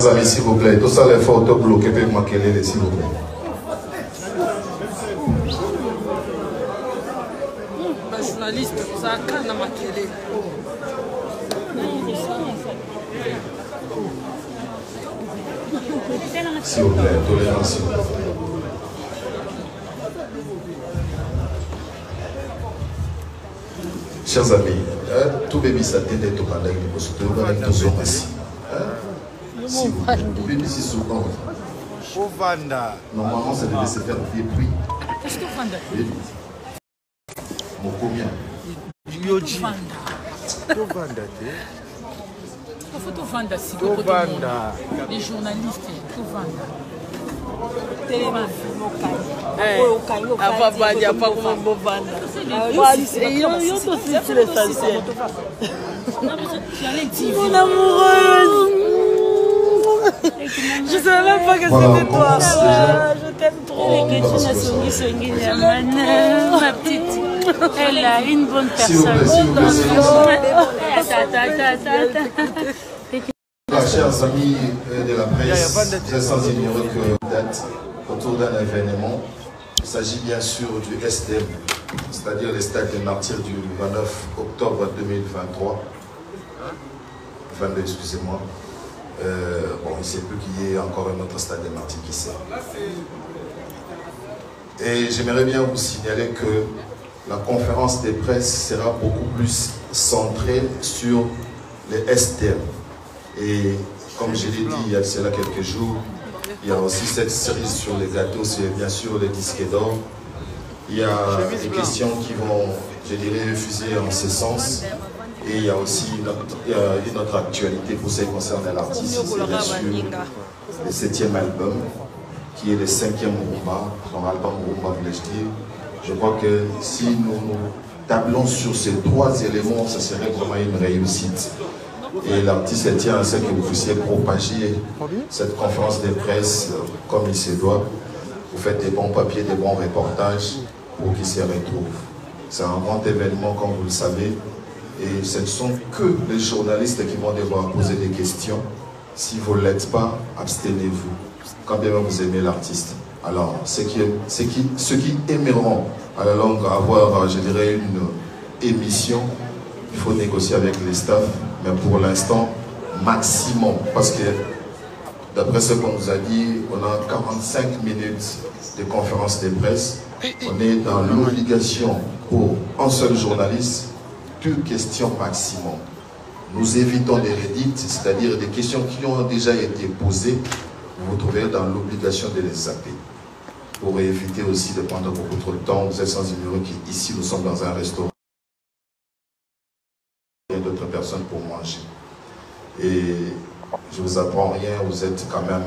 amis, s'il vous plaît, tout ça, les photos bloquées, peut m'accueillir, s'il vous plaît. Journaliste, ça a quand même maquillé. S'il vous plaît, tolérance, s'il vous plaît. Chers amis, tout bébé ça t'aide tout pendant que vous êtes tous assis. Si vous plaît, tout bébé c'est souvent. Normalement, ça devait se faire depuis. Qu'est-ce que tu fais? Mon combien? Yoji. Les journalistes, tout vendent. Mon amoureuse, je savais même pas que c'était toi. Je t'aime trop. Ma petite, elle a une bonne personne. Chers amis de la presse, vous êtes sans ignorer que date autour d'un événement. Il s'agit bien sûr du SDM, c'est-à-dire les stades des martyrs du 29 octobre 2023. 22, excusez-moi. Bon, il ne sait plus qu'il y ait encore un autre stade des martyrs qui sert. Et j'aimerais bien vous signaler que la conférence des presse sera beaucoup plus centrée sur les SDM. Et comme je l'ai dit il y a cela quelques jours, il y a aussi cette série sur les gâteaux, c'est bien sûr les disques d'or. Il y a des questions qui vont, je dirais, fuser en ce sens. Et il y a aussi une autre actualité pour ce qui concerne l'artiste, c'est bien sûr le 7e album, qui est le 5e Rumba, son album Rumba, voulais-je dire. Je crois que si nous tablons sur ces trois éléments, ça serait vraiment une réussite. Et l'artiste tient à ce que vous puissiez propager cette conférence de presse comme il se doit. Vous faites des bons papiers, des bons reportages pour qu'ils se retrouvent. C'est un grand événement, comme vous le savez. Et ce ne sont que les journalistes qui vont devoir poser des questions. Si vous ne l'êtes pas, abstenez-vous. Quand bien même vous aimez l'artiste. Alors, ceux qui aimeront à la longue avoir, je dirais, une émission, il faut négocier avec les staffs. Mais pour l'instant, maximum. Parce que, d'après ce qu'on nous a dit, on a 45 minutes de conférence de presse. On est dans l'obligation pour un seul journaliste, 2 questions maximum. Nous évitons des redites, c'est-à-dire des questions qui ont déjà été posées. Vous vous trouvez dans l'obligation de les zapper. Pour éviter aussi de prendre beaucoup trop de temps, vous êtes sans ignorer qu'ici nous sommes dans un restaurant. D'autres personnes pour manger. Et je ne vous apprends rien, vous êtes quand même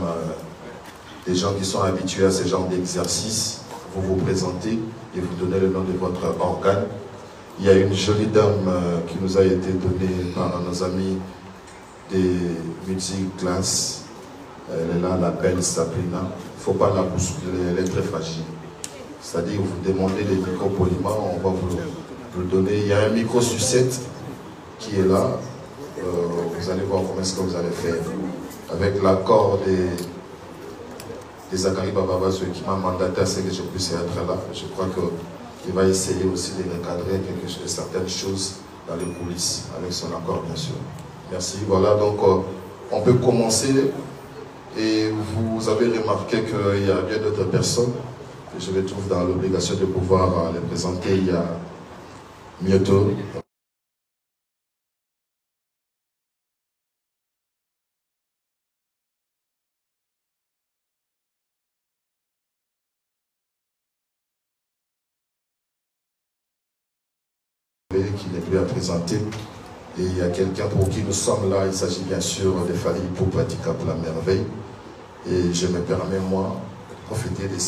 des gens qui sont habitués à ce genre d'exercice. Vous vous présentez et vous donnez le nom de votre organe. Il y a une jolie dame qui nous a été donnée par nos amis des multiclasses. Elle est là, la belle Sabrina. Il ne faut pas la bousculer, elle est très fragile. C'est-à-dire, vous demandez les micros poliment, on va vous le donner. Il y a un micro sucette qui est là. Vous allez voir comment est-ce que vous allez faire. Avec l'accord des Zachary Bababas qui m'a mandaté à ce que je puisse être là. Je crois qu'il va essayer aussi de recadrer certaines choses dans les coulisses, avec son accord bien sûr. Merci. Voilà, donc on peut commencer. Et vous avez remarqué qu'il y a bien d'autres personnes. Et je me trouve dans l'obligation de pouvoir les présenter. Il y a Mioto. Qui n'est plus à présenter. Et il y a quelqu'un pour qui nous sommes là. Il s'agit bien sûr de Fali Poupatika pour la merveille. Et je me permets, moi, de profiter de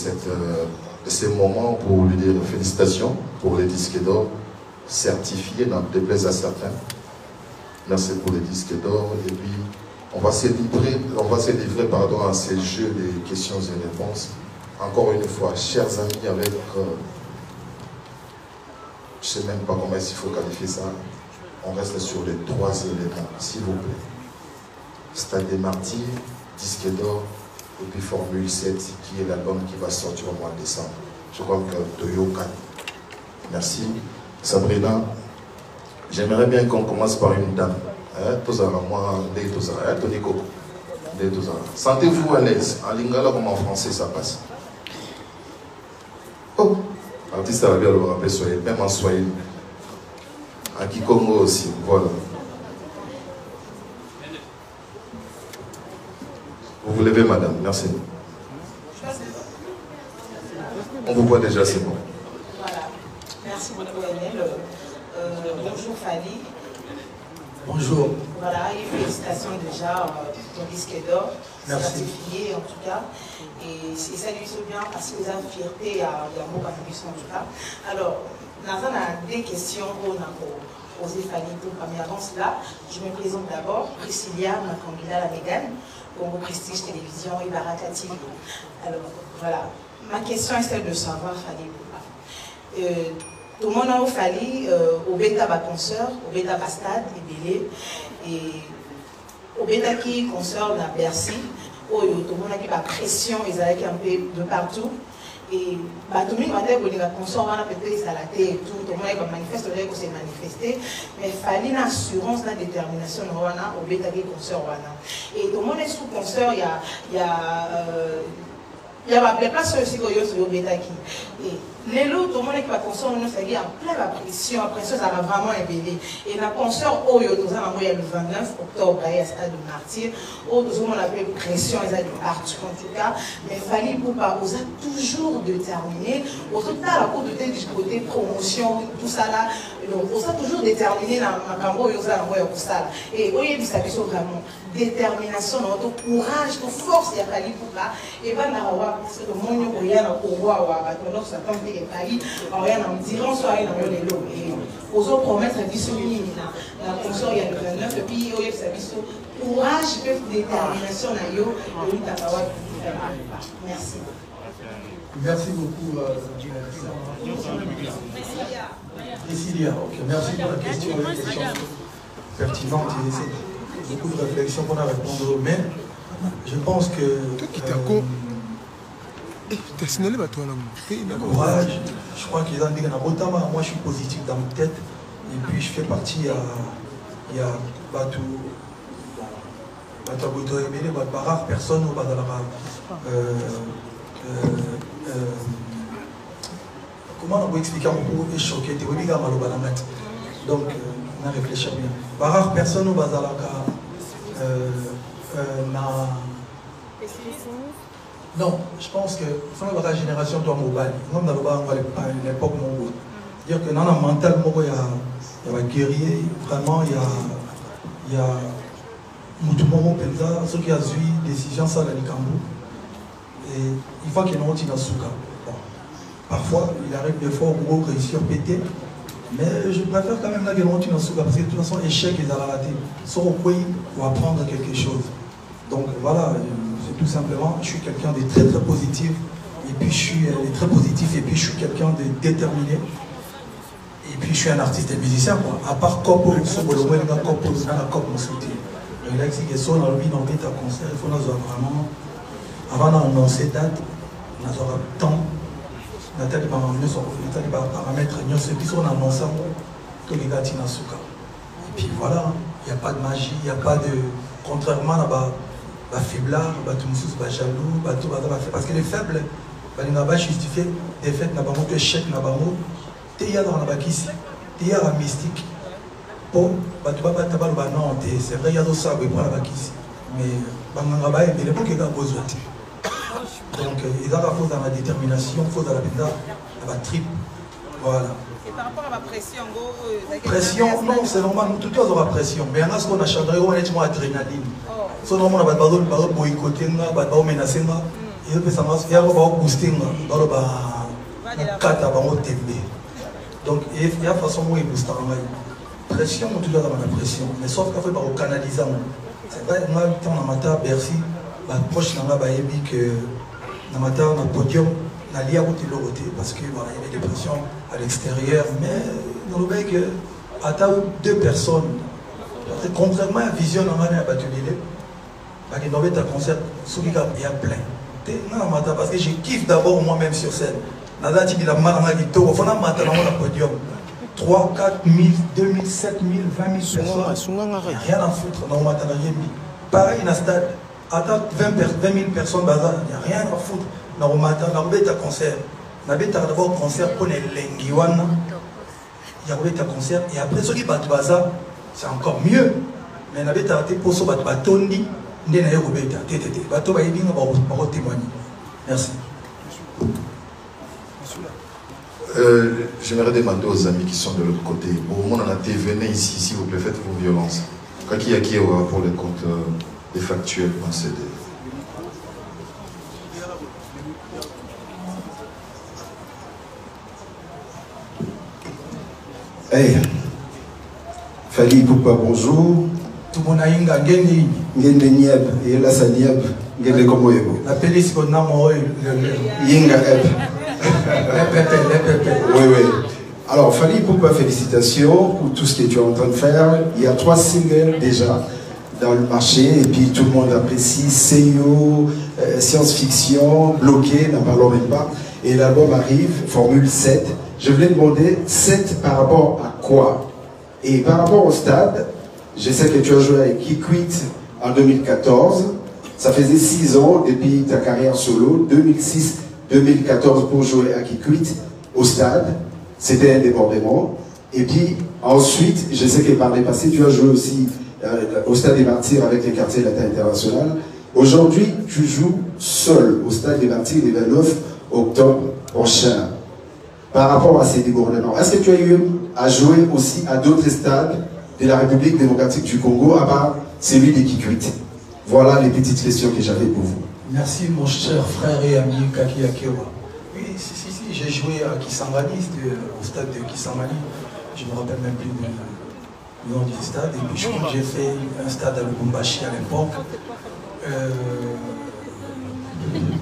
ces moments pour lui dire félicitations pour les disques d'or certifiés, n'en déplaise à certains. Merci pour les disques d'or. Et puis, on va se livrer pardon, à ces jeux de questions et réponses. Encore une fois, chers amis, avec... je ne sais même pas comment il faut qualifier ça. On reste sur les 3 éléments, s'il vous plaît. Stade des martyrs, disque d'or, et puis Formule 7, qui est l'album qui va sortir au mois de décembre. Je crois que Toyokan. Merci. Sabrina, j'aimerais bien qu'on commence par une dame. Sentez-vous à l'aise. En lingala comme en français, ça passe. Oh, l'artiste arabe le rappelle Swahili, même en Swahili. À Kikongo aussi, voilà. Vous vous levez, madame, merci. On vous voit déjà, c'est bon. Voilà. Merci beaucoup, Enel. Bonjour, Fali. Bonjour. Voilà, et félicitations déjà pour ton disque d'or. Certifié en tout cas. Et ça lui fait bien parce que vous avez fierté à mon contribution en tout cas. Alors, nous avons des questions pour poser Fali pour première avant cela. Je me présente d'abord, Priscilla Makangila la Mégane, Congo Prestige Télévision et Baraka TV. Alors, voilà. Ma question est celle de savoir, Fali. Tout le monde a fallu au bêta concert, au bêta stade et Bélé, et au bêta qui concert à Bercy, où tout le monde a qui la pression, ils allaient un peu de partout. Et tout le monde a dit que le concert va peut-être s'arrêter et tout, le monde a manifesté, on s'est manifesté, mais il fallait une assurance, une détermination au bêta qui concert. Et tout le monde est sous concert, il y a des places aussi qui sont au bêta qui. Les lots, tout le monde qui va consommer, nous fait en plein la pression, ça va vraiment éveiller. Et la consort, nous avons le 29 octobre, à Stade de Martyr, où nous avons la pression, ils ont partout en tout cas, mais il fallait pour pas, vous avez toujours déterminé, au total, à cause de du côté promotion, tout ça là, vous avez toujours déterminé dans ma campagne, vous avez tout ça là. Et vous avez vu ça, vraiment détermination, notre courage, notre force, il y a fallu pour ça. Et bien, parce que le monde, il y a un pouvoir, notre et Paris, on diront soit dans les lots. Et aux autres promettre un bisou la consort, il y a le 29, et puis il y a le courage, détermination, merci. Merci beaucoup. Priscilla, ok, merci pour la question. Pertinente et beaucoup de réflexions qu'on a répondu. Mais je pense que. Courage, je crois qu'ils ont dit que moi je suis positif dans ma tête et puis je fais partie il y a Batou rare personne au Badalara. Comment on peut expliquer un peu choqué donc on a réfléchi bien. Rare personne au Badalara. Non, je pense que dans la génération de mobile, comme dans l'époque mongole, dire que dans le mental, il y a un guerrier, vraiment, il y a Moutoumoro Penza, ceux qui ont eu décision ça dans les Cambou. Et il faut qu'il y ait une dans Souka. Bon. Parfois, il arrive des fois pour réussir à péter, mais je préfère quand même qu'il y ait une dans Souka parce que de toute façon, échec, ils ont raté. Sur au pays, pour apprendre quelque chose. Donc voilà. Tout simplement, je suis quelqu'un de très très positif et puis je suis très positif et puis je suis quelqu'un de déterminé et puis je suis un artiste et musicien quoi. À part Kopo, Sobolomé, Kopo, Kopo, Moussouti. Il a dit que si on a envie d'envoyer un concert, il faut nous avoir vraiment, avant d'annoncer date, nous aura temps, nous avons des paramètres, nous avons annoncé tous les gars qui sont souka. Et puis voilà, il n'y a pas de magie, il n'y a pas de, contrairement à la faiblard, jaloux, parce que les faibles, ils n'ont pas justifié des fêtes, ils n'ont pas échec, ils n'ont pas théâtre dans la bakisi, théâtre mystique. Pour non, c'est vrai, il y a d'autres sables pour la bakisi. Mais il y a beaucoup de besoin. Donc, ils ont la faute dans la détermination, faute dans la benda, la trip. Voilà. Et par rapport à la pression, pression, non, c'est normal, nous tous aura pression. Mais il y en a ce qu'on a changé, on a une adrénaline. So non, on a pas boycotter, pas menacer, et puis ça marche, il y a pas booster, dans le bas, quatre avant tembe. Donc il y a façon où il booste en pression, on toujours dans la pression, mais sauf qu'on fait par canaliser. C'est vrai, on a été en amateur Bercy, proche dans la baébi que dans amateur dans le podium, on a lié à côté de l'autre parce que voilà, il y avait des pressions à l'extérieur, mais dans le bec, à deux personnes, contrairement à la vision, on a battu l'élève. il y a un concert, il y a plein. Parce que je kiffe d'abord moi-même sur scène. Il y a un podium. 3, 4 000, 2 000, 7 000, 20 000 personnes. Il n'y a rien à foutre. Pareil, dans le stade, attends 20 000 personnes, il n'y a rien à foutre. Il y a un concert. Il y a d'abord un concert pour les Lengiwan. Il y a un concert. Et après, ceux qui battent Baza, c'est encore mieux. Mais il y a un pour ceux qui battent Tondi. Merci. J'aimerais demander aux amis qui sont de l'autre côté. Au moment où on a été, venez ici, s'il vous plaît, faites vos violences. Kaki Yaki aura pour les comptes des factuels en CD. Hey, Fali Poupa, bonjour. Tout le monde a une gagne. Ngende Nieb, et là ça Nieb, Ngende Komoyebo. La police qu'on a moi, Yinga Eb. Oui, oui. Alors, Fali Poupa, félicitations pour tout ce que tu es en train de faire. Il y a 3 singles déjà dans le marché, et puis tout le monde apprécie. CEO, science-fiction, bloqué, n'en parlons même pas. Et l'album arrive, Formule 7. Je voulais demander 7 par rapport à quoi? Et par rapport au stade, je sais que tu as joué avec Kikwit en 2014. Ça faisait 6 ans depuis ta carrière solo, 2006-2014 pour jouer à Kikwit au stade. C'était un débordement. Et puis ensuite, je sais que par les passés, tu as joué aussi au Stade des Martyrs avec les quartiers latins international. Aujourd'hui, tu joues seul au Stade des Martyrs le 29 octobre prochain. Par rapport à ces débordements, est-ce que tu as eu à jouer aussi à d'autres stades de la République démocratique du Congo, à part celui de Kikwit? Voilà les petites questions que j'avais pour vous. Merci mon cher frère et ami Kaki Akewa. Oui, si, j'ai joué à Kisangani, au stade de Kisangani. Je ne me rappelle même plus du nom du stade. Et puis j'ai fait un stade à Lubumbashi à l'époque.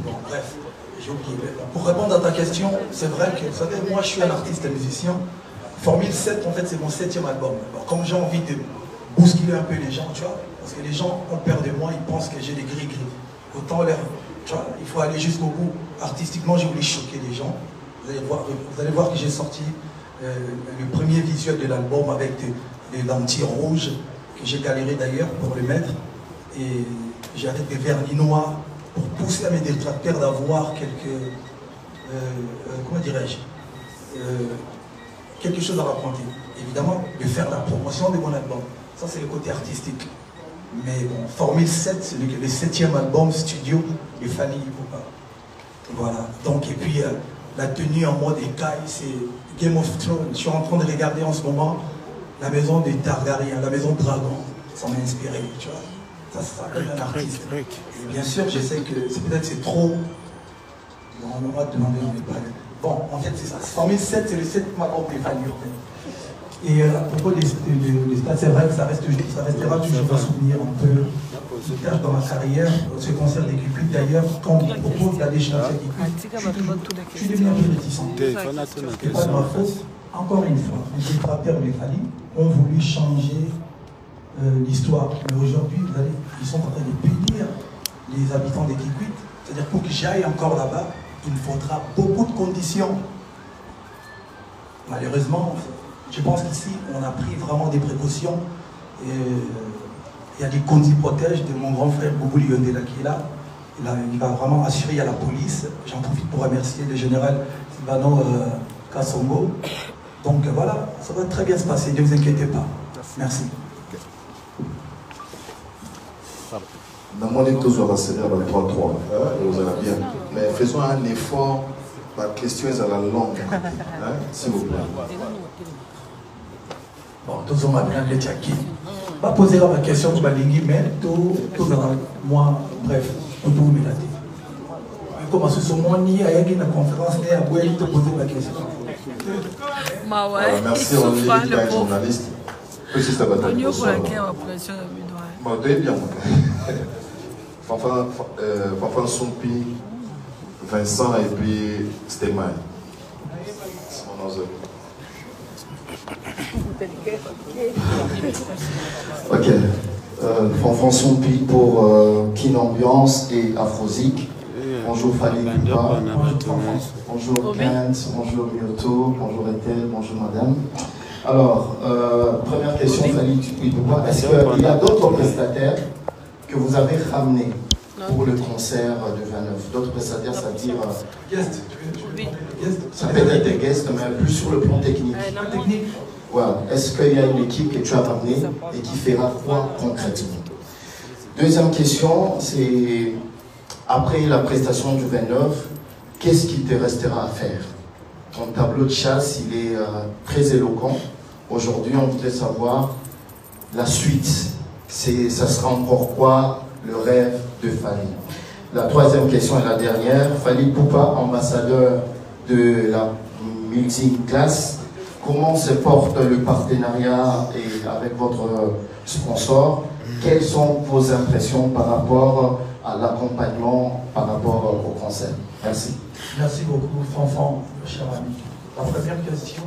Bon, bref, j'ai oublié. Pour répondre à ta question, c'est vrai que, vous savez, moi je suis un artiste et musicien. Formule 7, en fait, c'est mon 7e album. Alors, comme j'ai envie de bousculer un peu les gens, tu vois, parce que les gens ont peur de moi, ils pensent que j'ai des gris-gris. Autant l'air, tu vois, il faut aller jusqu'au bout. Artistiquement, j'ai voulu choquer les gens. Vous allez voir que j'ai sorti le premier visuel de l'album avec des lentilles rouges, que j'ai galéré d'ailleurs pour le mettre. Et j'ai avec des vernis noirs pour pousser à mes détracteurs d'avoir quelques, comment dirais-je, quelque chose à raconter. Évidemment, de faire la promotion de mon album. Ça, c'est le côté artistique. Mais bon, Formule 7, c'est le 7e album studio de Fali Poupa. Voilà. Donc, et puis, la tenue en mode écaille, c'est Game of Thrones. Je suis en train de regarder en ce moment la maison des Targaryens, la maison Dragon. Ça m'a inspiré, tu vois. Ça s'appelle un artiste. Et bien sûr, je sais que peut-être c'est trop. On va demander, on n'est pas. Bon, en fait, c'est ça. Formule 7, c'est le 7 album des Fali. Et à propos des stades, c'est vrai que ça restera toujours un souvenir un peu tâche dans ma carrière. Ce concert des Cupid, d'ailleurs, quand on me propose d'aller chanter Cupid, je suis devenu un peu réticent. Ce n'est pas de ma faute. Encore une fois, les détracteurs de Fali ont voulu changer l'histoire. Mais aujourd'hui, ils sont en train de punir les habitants des Kikwit. C'est-à-dire pour que j'aille encore là-bas, il me faudra beaucoup de conditions. Malheureusement, je pense qu'ici, on a pris vraiment des précautions. Et il y a des conduits protèges de mon grand frère Boubou Liondela qui est là. Il va vraiment assurer à la police. J'en profite pour remercier le général Sylvano Kassongo. Donc voilà, ça va très bien se passer, ne vous inquiétez pas. Merci. Dans tous va se à 3-3, vous allez bien. Mais faisons un effort, la question est à la longue, s'il vous plaît. Bon, tous on m'a bien dit qui. Pas poser la question sur la ligne, mais tout moi, bref, tout me l'a dit. Comme ce sont moi ni à une conférence, ni à Boué, te poser la question. Merci, on est les journalistes. Aussi, ça va être bien. Fanfan Sompi, Vincent et puis Stéman. C'est mon nom. Ok. François Pi pour Kin Ambiance et Afrozik. Bonjour Fali Poupa. Bonjour Kent, bonjour Myoto, bonjour Ethel, bonjour madame. Alors, première question Fali Poupa. Est-ce qu'il y a d'autres prestataires que vous avez ramenés pour le concert de 29? D'autres prestataires, ça veut dire... Guest. Ça peut être des guests, mais plus sur le plan technique. Voilà. Est-ce qu'il y a une équipe que tu as ramenée et qui fera quoi concrètement? Deuxième question, c'est après la prestation du 29, qu'est-ce qu'il te restera à faire? Ton tableau de chasse, il est très éloquent. Aujourd'hui, on voudrait savoir la suite. Ça sera encore quoi le rêve de Fali? La troisième question et la dernière. Fali Poupa, ambassadeur de la multiclasse. Comment se porte le partenariat avec votre sponsor? Quelles sont vos impressions par rapport à l'accompagnement, par rapport au concert? Merci. Merci beaucoup, Fanfan, cher ami. La première question,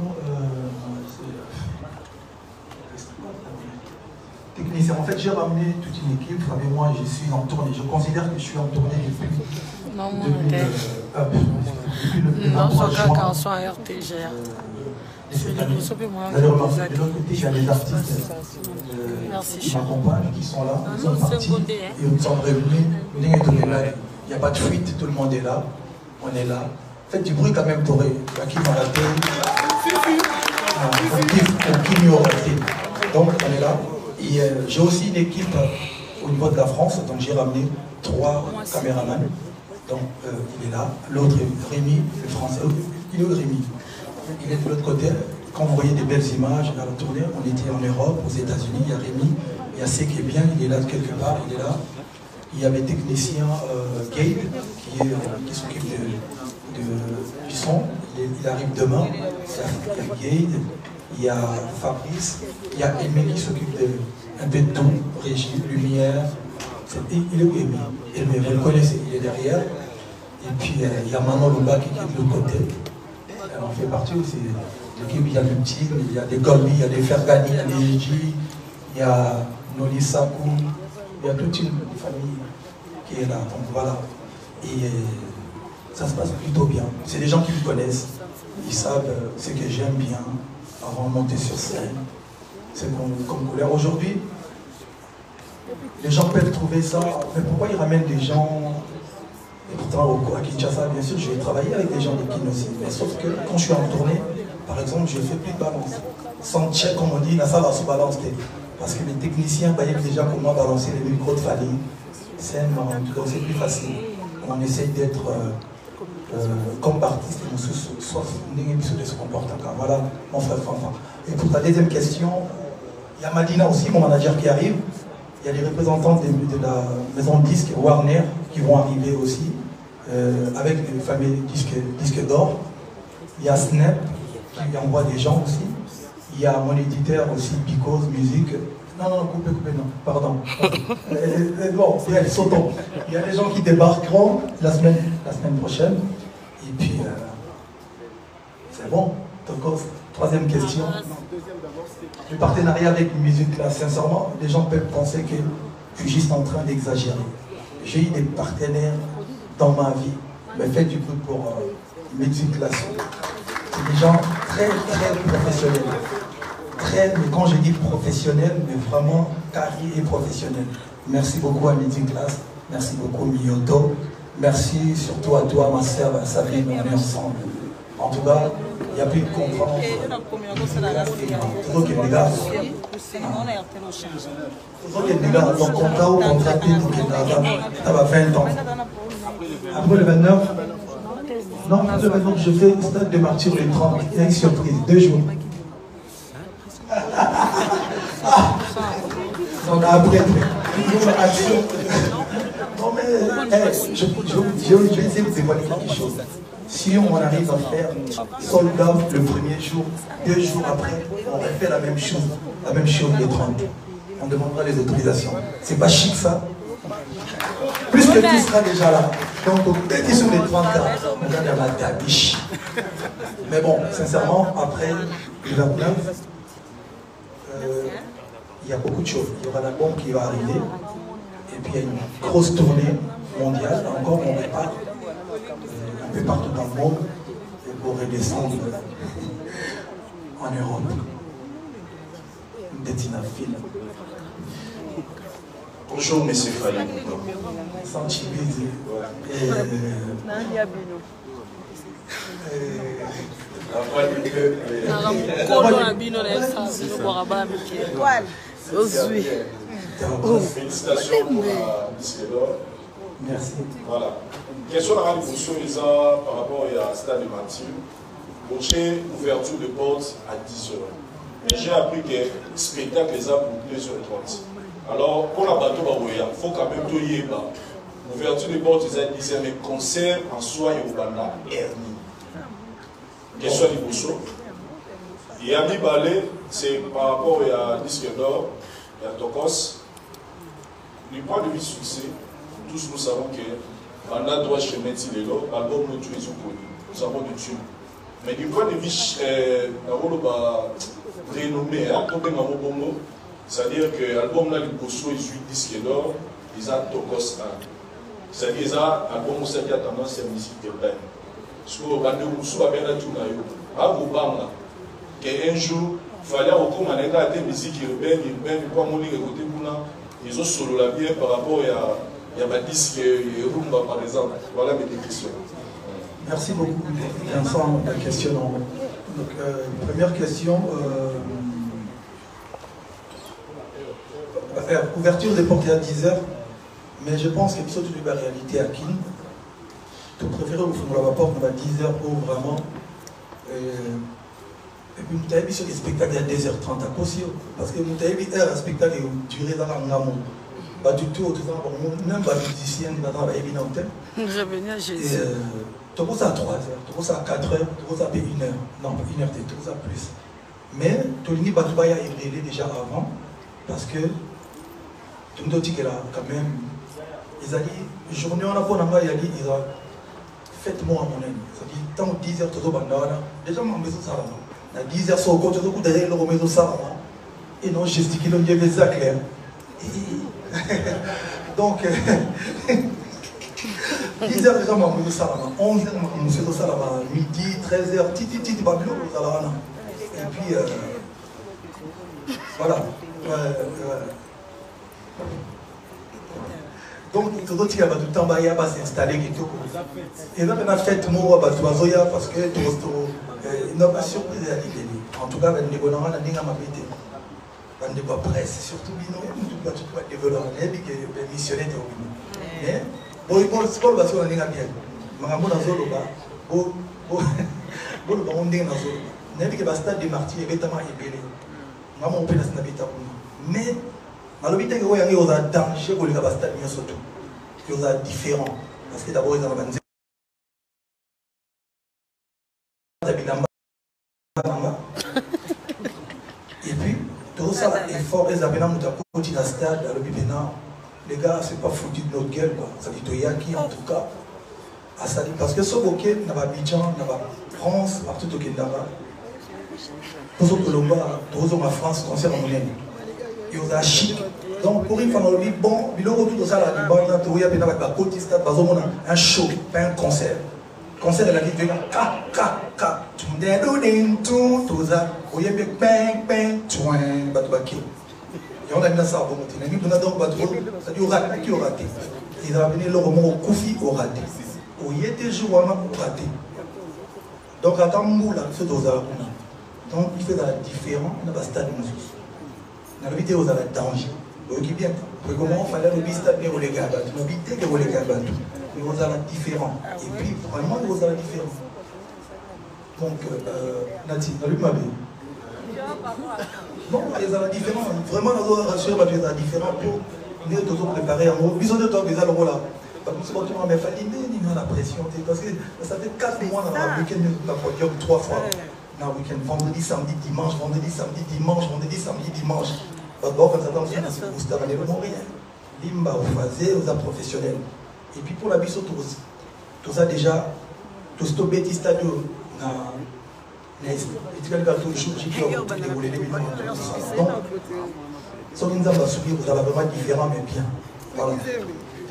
c'est technicien. En fait, j'ai ramené toute une équipe. Vous savez, moi, je suis en tournée. Je considère que je suis en tournée depuis le 23 juin. D'ailleurs, de l'autre côté, il y a des artistes qui m'accompagnent, qui sont là, ils sont partis et nous sommes revenus. Il n'y a pas de fuite, tout le monde est là, on est là. Faites du bruit quand même pour eux. Qui m'a raté. Qui m'y aura raté. Donc on est là. Et j'ai aussi une équipe au niveau de la France, donc j'ai ramené 3 caméramans. Donc il est là. L'autre est Rémi, le français. Il est où Rémi? Il est de l'autre côté. Quand vous voyez des belles images à la tournée, on était en Europe, aux États-Unis, il y a Rémi, il y a C qui est bien, il est là quelque part, il est là. Il y a mes techniciens Gabe qui s'occupe du son, il arrive demain. Il y a Gabe, il y a Fabrice, il y a Émilie qui s'occupe un peu de tout, régie, lumière. Il est où Émilie? Vous le connaissez, il est derrière. Et puis il y a Manon Louba qui est de l'autre côté. On fait partie aussi de l'équipe, il y a le team, il y a des Golmi, il y a des Fergani, il y a des Eji, il y a Noli Sakou, il y a toute une famille qui est là. Donc voilà. Et ça se passe plutôt bien. C'est des gens qui me connaissent, ils savent ce que j'aime bien avant de monter sur scène. C'est comme couleur. Aujourd'hui, les gens peuvent trouver ça, mais pourquoi ils ramènent des gens? Et pourtant, à Kinshasa, bien sûr, je vais travailler avec des gens de Kin aussi. Mais sauf que quand je suis en tournée, par exemple, je ne fais plus de balance. Sans check, comme on dit, la salle va se balancer. Parce que les techniciens voyaient déjà comment balancer les micros de Fali. Donc c'est plus facile. On essaie d'être comme artiste, sauf de se comporter. Voilà, mon frère Fanfan. Et pour ta deuxième question, il y a Madina aussi, mon manager, qui arrive. Il y a les représentants de la maison de disques Warner qui vont arriver aussi, avec les fameux disques d'or. Il y a Snap qui envoie des gens aussi. Il y a mon éditeur aussi, Because Music. Non, coupez, non, pardon. Bon, sautons. Il y a des gens qui débarqueront la semaine prochaine. Et puis, c'est bon. Donc, troisième question. Le partenariat avec Musique Class, sincèrement, les gens peuvent penser que je suis juste en train d'exagérer. J'ai eu des partenaires dans ma vie, mais faites du coup pour Musique Class. C'est des gens très professionnels. Mais quand je dis professionnel, mais vraiment carré et professionnel. Merci beaucoup à Musique Class, merci beaucoup Myoto, merci surtout à toi, ma sœur Sabine, on est ensemble. En tout cas, il n'y a plus de comprendre. Toujours qu'il y a des gars. Toujours qu'il y a des gars. Donc, on va contracter pour qu'il y a 20 ans. Après le 29, non, après le 29, je fais stade de martyr le 30. Il y a une surprise, 2 jours. Donc, après, action. Non, mais, je vais essayer de vous dévoiler quelque chose. Si on arrive à faire sold out le premier jour, 2 jours après, on refait la même chose les 30. On demandera les autorisations. C'est pas chic ça? Plus que tout sera déjà là. Donc, dès qu'ils sont les 30 ans, on va dire la tabiche. Mais bon, sincèrement, après le 29, il y a beaucoup de choses. Il y aura l'album qui va arriver, et puis il y a une grosse tournée mondiale, encore on prépare un peu partout dans le monde, pour redescendre en Europe. Film. Bonjour, monsieur Fali. Sanchibidi. Félicitations pour la disque d'or. Merci. Voilà. Question à Bousso par rapport à Stade de Mathieu. J'ai ouverture de porte à 10h. Mais j'ai appris que le spectacle est pour 2h30. Alors, pour la bateau, il faut quand même tout y aller. Ouverture de porte, ils ont dit, mais concert en soi, il y a Ouganda, Ernie. Question à Bousso. Et Ami Balé, c'est par rapport à disque d'or, et à Tokos. Du point de vue succès, tous nous savons que Banda doit chemin Tilelo, l'album nous tue, nous avons du tube. Mais du point de vue renommé, c'est-à-dire que l'album là, il y a 18 disques d'or, ils ont Tokos 1. C'est-à-dire qu'ils ont l'album qui a tendance à la musique de bain. Parce que qu'un jour, il fallait recommander la musique urbaine, ils ont solo la bien par rapport à ma disque Rumba par exemple. Voilà mes questions. Merci beaucoup, Vincent, de la question. Donc, première question. Ouverture des portes à 10h, mais je pense qu'il y a une réalité à Kin. Tout préféré, vous faites la porte à 10h pour vraiment. Et puis, vous avez vu sur les spectacles à 2h30 à Kosio, parce que vous avez vu un spectacle qui duré dans l'amont. Du tout, même les musiciens qui sont évidents. Revenez à Jésus. Tout ça à 3h, tout ça à 4h, tout ça à 1h. Non, 1h, tout ça plus. Mais tout le monde a été déjà avant, parce que tout le monde dit que là, quand même, ils ont dit, journée on a fait, ils ont dit, faites-moi à mon ami. Ils ont dit, tant 10h, tout ça, déjà, ma maison, ça va. À 10h, sur le côté, tout derrière le maison, ça va. Et non, gesticule, on dit, ça clair. Donc, 10h déjà, ma maison, ça va. 11h, ma maison, ça va. Midi, 13h, titi, Babylone, ça va. Et puis, voilà. Donc, tout le temps, il y a tout le temps, il y a s'installer et tout. Et là, on a fait tout le monde parce que il n'a pas surpris à l'idée. En tout cas, il y a des gens qui ont des presse, surtout, il y a des développeurs, des missionnaires. Mais, bon, il faut le faire parce qu'on a bien. Mais on a que le stade des martyrs est tellement ébélé. Mais, dans le but, il y a un danger pour les stades surtout. Il y a différent. Parce que d'abord, ils ont un et puis, tout ça est fort, les amis, dans le stade, les gars, c'est pas foutu de notre gueule, quoi. Ça dit Toyaki, en tout cas. Parce que ce bokeh, il y a Abidjan, il y a France, partout au Kenya. Tout ce que l'on va, tout ce que la France concerne en monnaie. Il y a chic. Donc, pour une fois, on dit, bon, il y a tout ça, il y a un show, pas un concert. Concert de la vie, il y a tout ça, il y a bang, bang, twang, batubaki. Et on a mis ça à bon côté. On a donc battu, c'est-à-dire raté qui a raté. Il a venu le roman au Koufi au raté. Au Yété Jouana au raté. Donc, à Tamboula, c'est aux arbres. Donc, il fait de la différence dans le stade de musique. Dans la vidéo, il y a le danger. Vous voyez bien, comment il fallait le stade de les gars, on éviter que vous les gars battent. Mais vous avez la différence. Et puis, vraiment, vous avez la différence. Donc, Nati, on a lu ma vie. Non, il y a la différence. Vraiment, on a rassuré, il y a la différence pour nous tous préparer. Ils ont deux temps, ils ont le rôle là. Parce que il fallait la pression. Parce que ça fait 4 mois dans le week-end, nous avons produit 3 fois. Dans le week-end, vendredi, samedi, dimanche, vendredi, samedi, dimanche, vendredi, samedi, dimanche. Parce que quand ça tombe, c'est un peu rien. Limba, vous faites, vous êtes professionnel. Et puis pour la biso, tout ça déjà, tout ce petit stade, Son Inzamba Soubi, vous avez vraiment différent, mais bien. Voilà.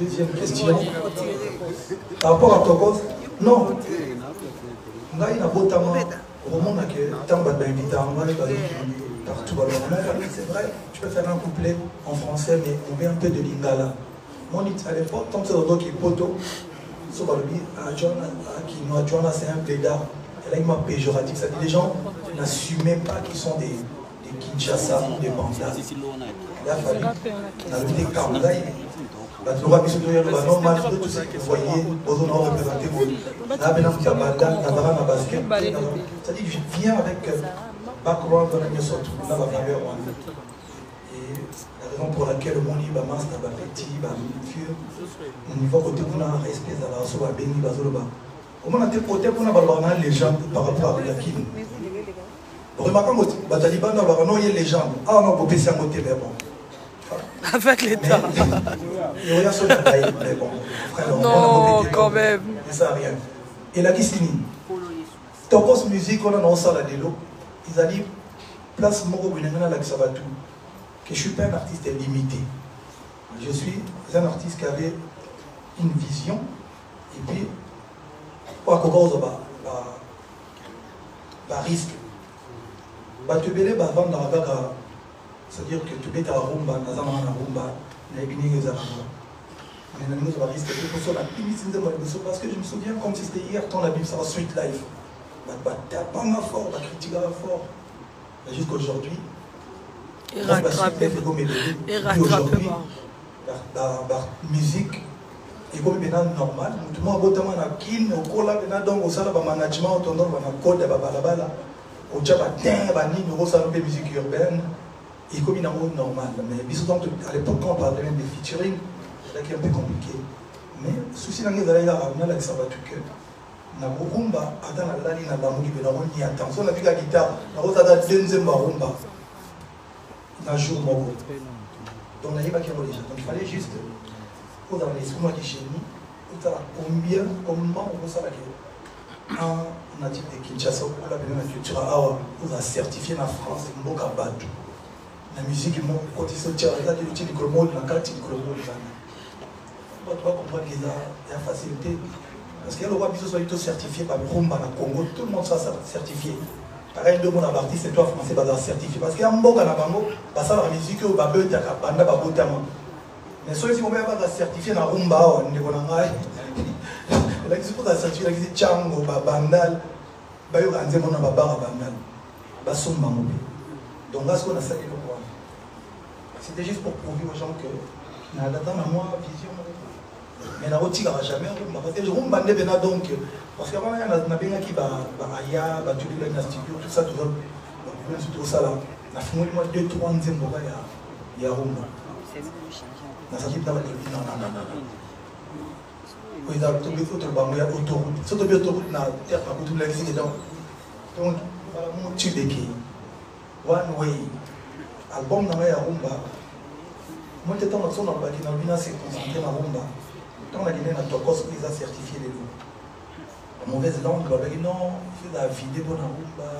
Deuxième question. Par rapport à Tokos, non. Là, il y a beau temps, au moment où il y a tant d'invités, partout. C'est vrai, tu peux faire un couplet en français, mais on met un peu de lingala. Moi, à l'époque, tant que c'est l'autre qui est poteau, c'est un plaidard. Et là, il m'a péjoratif. Ça dit les gens n'assumaient pas qu'ils sont des Kinshasa ou des Bandas. Il a fallu. Dans le des Kamdaï, la Torah Bissotoya, le non mal, tout ce que vous voyez, vous en représentez. Là, maintenant, vous avez un basket. Ça dit, je viens avec background dans la mieux sorte. Là, la valeur. Et la raison pour laquelle mon livre est master, petit, vieux, au niveau côté, on a un respect de la soie, béni, bazoloba. Comment on a été côté pour avoir les gens par rapport à la Kim. Remarquons que les talibans ont une légende. Ah non, vous pouvez un côté, mais bon. Avec l'État. Il y a son détail, mais bon. Non, quand même. Ça rien. Et la Kissini. Tokos musique, on a dans ça là de l'eau. Ils ont dit, place Moro Benengana la Kisabatou, que je ne suis pas un artiste limité. Je suis un artiste qui avait une vision. Et puis, pour cause de risque. Batubele bavanda la c'est-à-dire que tu bêtes à rumba, nazama na rumba, na ebini ezarama. Mais nous avons risqué de faire la limite parce que je me souviens comme si c'était hier, ton la Bible sera Sweet Life. T'as pas ma fort, la critique à fort. Mais jusqu'aujourd'hui, et rattrapé. La musique est comme bien normal. Tout le monde a beau temps à kin, au cours là, donc au salon de management, au tendon, on a code de balabala. Au Tchabatin, Bani, nous avons une musique urbaine, et comme il y a un normal. Mais à l'époque, quand on parlait même de featuring, c'est un peu compliqué. Mais le souci, c'est que nous avons la Sabatou que na rumba, dans la ligne, na mugi, na on y attend. Si on a vu la guitare, na on a deuxième rumba, na jour moko. Donc on a eu déjà. Donc il fallait juste, pour dans les soins du génie, pour savoir combien, comment on peut savoir un natif de Kinshasa, pour la culture, on a certifié en France, Mboka Badou. La musique, quand ils sont tirés, ils ont dit que le mot, la carte, le mot, on doit comprendre qu'il y a facilité. Parce que le roi Bissot soit certifié par le Rumba, le Congo, tout le monde soit certifié. Pareil, deux mots artiste, c'est toi français, va certifié. Parce qu'il y a un Mboka na bango, ça la musique, au babeu, t'as qu'à banda, babotama. Mais ceux qui vont pas certifié dans Rumba, on est bon en rail. Là, ils sont certifiés, là, ils disent Tchango, Bandal, Bayo Ranzemo, Babara, Bandal, Bassom Mamoubi. Donc là, ce qu'on a salué le roi. C'était juste pour prouver aux gens que, dans la moi, vision, mais la route n'ira jamais Rumba. Parce que Rumba n'est pas donc, parce qu'avant, il y a un bien qui va Aya, va tuer la studio, tout ça, tout ça. Donc, tout ça là, la fin du mois 2-3 ans, il y a Rumba. Dans sa équipe, non. Il y a autoroute. Surtout que l'autoroute n'a terre pas pour tout l'accident. Donc, voilà, mon tube est qui. One Way. Album dans la rumba. Moi, je suis dans le bac, dans s'est concentré dans la rumba. Quand on a gagné la Tokos, ils ont certifié les lots. La mauvaise langue, il a dit non, il fait la vidéo pour la rumba.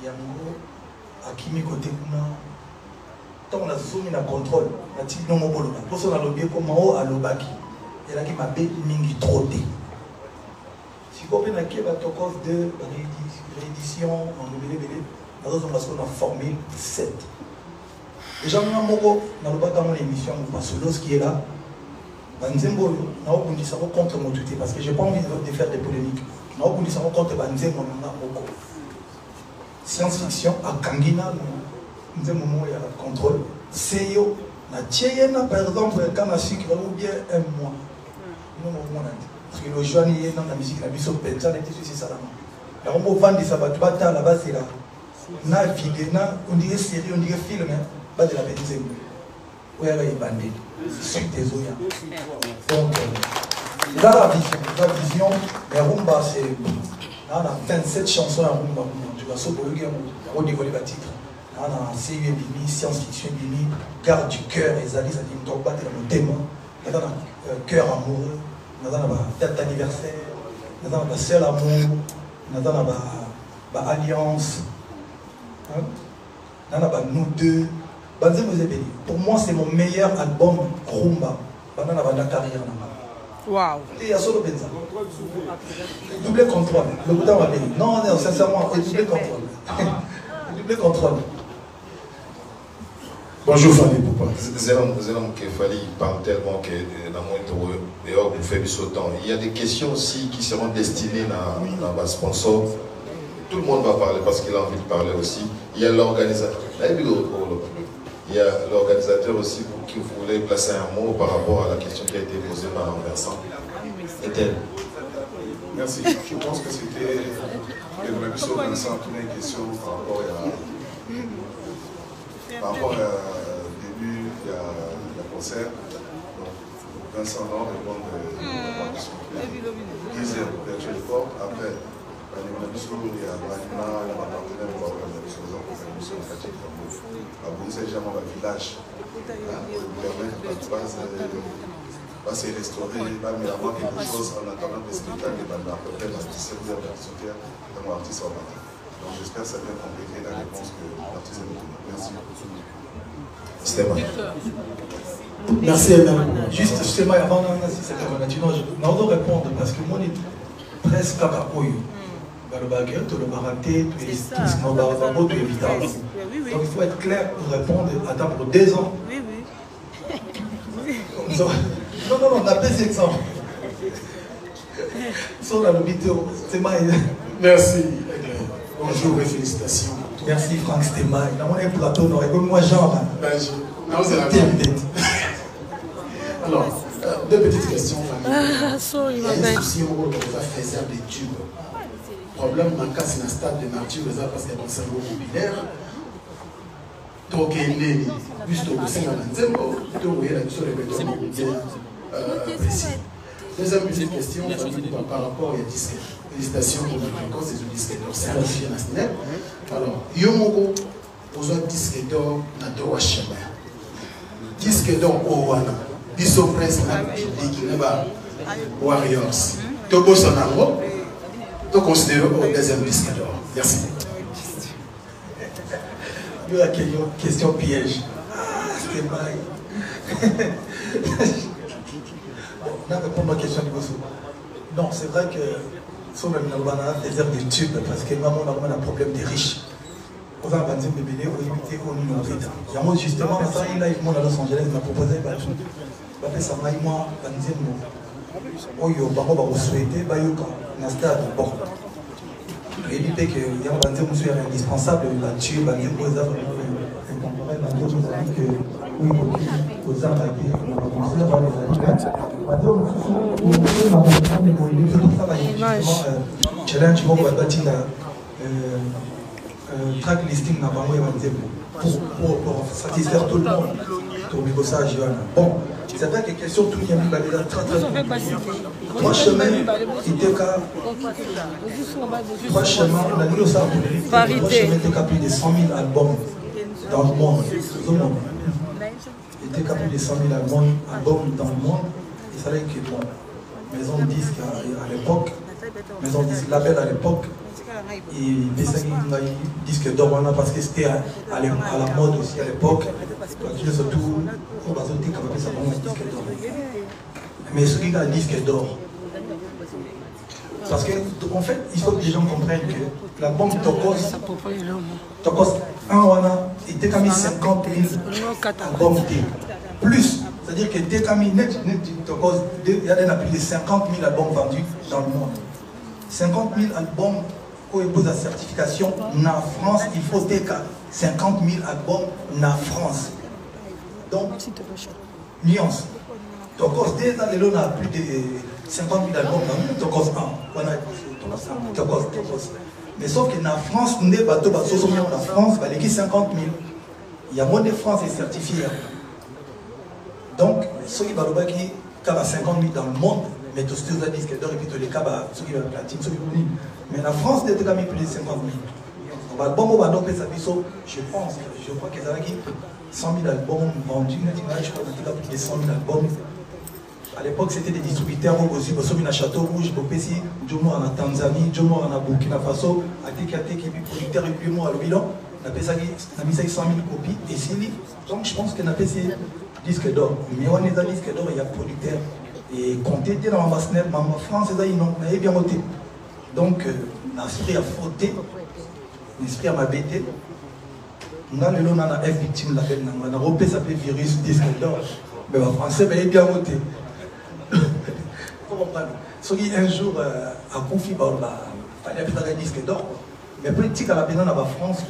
Il y a un gros, à qui mi côté kuna. Quand on a zoomé dans le contrôle, on a dit non, mon bolo. Pour ça, on a lobby comme en haut à l'obaki. Il y a qui m'a dit mingi trotté. Si vous avez la Tokos de réédition en Bélé, nous avons formé 7. Déjà, nous avons pas dans l'émission, parce que ce qui est là, Banzembo, nous avons dit ça contre mon tuté, parce que je n'ai pas envie de faire des polémiques. Nous avons dit ça contre Banzembo, science-fiction, à Kangina, nous avons un contrôle. Seyo, na Tchéyena, par exemple, quand on a su qu'il y a bien un mois, nous avons parce que le jeune est dans la musique, la musique, ça n'a été sur ça là. La on vend des sabbats, là-bas, c'est là. Na vidéo, on dirait série, on dirait film, pas de la bêtise. Où est-ce qu'il y a bandé? Suite des oya. Donc, là, la vision, mais Rumba, c'est. Là, on a 27 chansons à Rumba. Tu vas sauter le game, on dévoile les titres. Là, on a CU Bimi, science-fiction Bimi, garde du cœur, et Zali, ça dit, on ne pas dans le thème. Là, on a cœur amoureux, là, on a date d'anniversaire, là, on a seul amour, là, on a alliance. Là, on a nous deux. Pour moi, c'est mon meilleur album Rumba. Pendant la carrière. Waouh. Et il y a solo Benza. Double contrôle. Le bouton va venir. Non, non, sincèrement, double contrôle. Double contrôle. Bonjour Fanny Poupa. Zélam Kefali parle tellement que dans mon interview, vous faites du sautant. Il y a des questions aussi qui seront destinées à nos sponsors. Tout le monde va parler parce qu'il a envie de parler aussi. Il y a l'organisateur. Il y a l'organisateur aussi qui voulait placer un mot par rapport à la question qui a été posée par Vincent. Est-elle? Merci. Je pense que c'était le Vincent qui a une question par rapport à début de la concert. Donc, Vincent Nord répond de la question. Deuxième, ouverture de porte. Après, il y a Magna, il y a partenaire pour l'organisation des organisations de quartier de Kambo. À Bounzé, j'ai un village. Pour permettre de se restaurer, mais avoir quelque chose en attendant des spectacles et à peu près 17h, 18h, dans mon artiste en matin. Donc j'espère que ça vient compléter la réponse que l'artiste a donnée. Merci. Stéphane. Merci, juste Stéphane, avant si c'est comme maintenant, je dois répondre parce que moi, je suis presque à Koyo. Le baguette, le baraté, tout ce qu'on va avoir, tout est évident. Donc il faut être clair pour répondre, attends, pour 2 ans. Oui. Non, on a pas exemple. Sur la vidéo, c'est moi. Merci. Bonjour et félicitations. Merci Franck Stéma. Il a un plateau, non, et comme moi, genre. Non, c'est la Alors, 2 petites questions. Sorry, il y a un souci au rôle qu'on va faire des tubes. Problème, manquant c'est un stade de martyr, parce qu'il y a un cerveau populaire. Donc, il est juste au sein de l'anzembo, donc il y a sur les bétons bien précis. Deuxième petite question, par rapport à disque. Félicitations pour notre cause des disques d'or. C'est un chien à Snap. Alors, Yomoko, aux autres disques d'or, n'a droit chemin. Disque d'or au Wana. Biso Press, n'a Warriors. Togo Sonango. Donc, considérez au deuxième disque d'or. Merci. Il y a une question piège. C'était mal. On a répondu à ma question. Non, c'est vrai que sur le Minalbana, des heures de tube, parce que maman a un problème des riches. On va avancer le bébé, on va imiter au niveau de l'État. Il y a moi justement, ça, il a eu à Los Angeles, il m'a proposé, ça m'a dit, moi, Oyo, Baro, Baro, souhaité, Bayoka, un stade, bon. Et puis, il y a un bandit indispensable, la tube, la tube, aux œuvres, intemporelles, la tube, nous avons que, oui, aux armes, on a commencé à voir les animaux. Challenge, on va bâtir la track listing pour satisfaire tout le monde. Bon, c'est vrai que question tout le monde est très très. 3 chemins, trois chemins, on a dit ça. 3 chemins, il y a plus de 100 000 albums dans le monde. Il y a plus de 100 000 albums dans le monde. Il fallait que bon, maison de disques à l'époque, maison de disques label à l'époque, et disque d'or parce que c'était à la mode aussi à l'époque. Surtout, on va dire que ça va disque d'or. Mais ce qui est un disque d'or. Parce que, en fait, il faut que les gens comprennent que la bombe Tokos 1 wana, il était comme 50 000 albums plus. C'est-à-dire que dès qu'il Tokos, il y a plus de 50 000 albums vendus dans le monde. 50 000 albums qui posent la certification en France, il faut 50 000 albums en France. Donc, nuance. Tokos, déjà, on a plus de 50 000 albums dans Tokos 1. Tokos. Mais sauf qu'en France, on est bateau, en France, il y a 50 000. Il y a moins de France est certifié. Donc, ceux qui ont 50 000 dans le monde, mais tous les disques d'or et puis tous les cas, ceux qui ont platine, ceux qui ont mais la France, il y a plus de 50 000. Je pense, je crois qu'il y a 100 000 albums vendus, je crois qu'il y a plus de 100 000 albums. À l'époque, c'était des distributeurs aussi, à Château-Rouge, Jomo en Tanzanie, Jomo en Burkina Faso, à Tekate qui est producteur et puis moi à l'Ouïlan. on a mis 100 000 copies, et c'est lui. Donc je pense qu'on a fait ces disques d'or. Mais on est dans les disques d'or, il y a producteur. Et quand tu étais dans ma France, ils ont bien voté. Donc, l'esprit a frotté, l'esprit a m'abêté. On a le nom de F victime, on a repéré ça virus disque d'or. Mais en français, il a bien voté. Ce qui un jour a confié, il fallait faire un disque d'or. Mais politique à la pénale en France,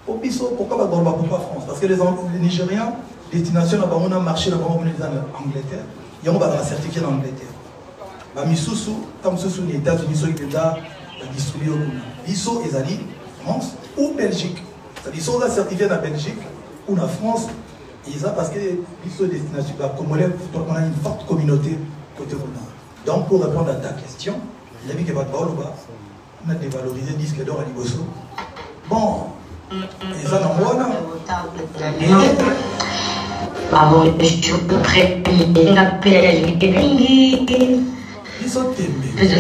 pourquoi pas France? Parce que les Nigériens, destination là-bas, on a marché là-bas, on est en Angleterre, et on va certifier en Angleterre. Misusu, comme ce sont les États-Unis, ils ont distribué au Kuna. Bisso et Zali, France ou Belgique. C'est-à-dire qu'ils sont certifiés en Belgique ou en France, ils ont parce que Bisso destination, comme on a une forte communauté côté Kuna. Donc pour répondre à ta question, il a vu que on a dévalorisé le disque d'or à Liboso. Bon, et ça n'en voit là. Je peux préparer l'appel. Ils sont aimés.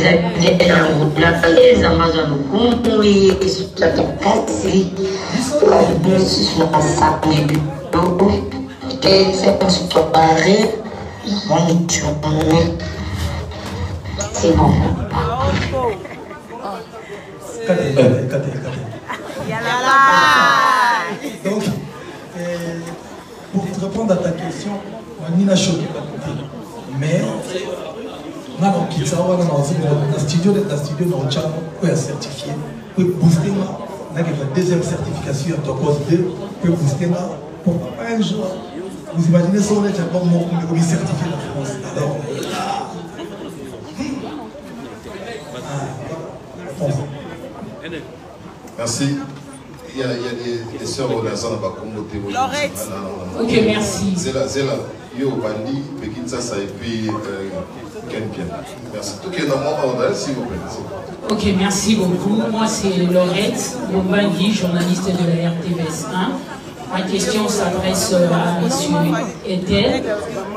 C'est bon. Donc, pour te répondre à ta question, on n'a choqué pas côté. Mais, on a dans Kitsawa, dans le studio, on a certifié, on a boosté, on a une deuxième certification, on a cause 2, on a boosté, pour un jour, vous imaginez ça, on est encore mort, on est certifié en France. Alors, merci. Il y a des sœurs au Lazare dans la communauté. Ok, merci. Zéla, yo, Bandi, Pekinsa, et puis Ken. Merci. Tout est dans mon ordre, s'il vous plaît. Ok, merci beaucoup. Moi, c'est Laurette Bombangui, journaliste de la RTVS 1. Ma question s'adresse à M. Ethel.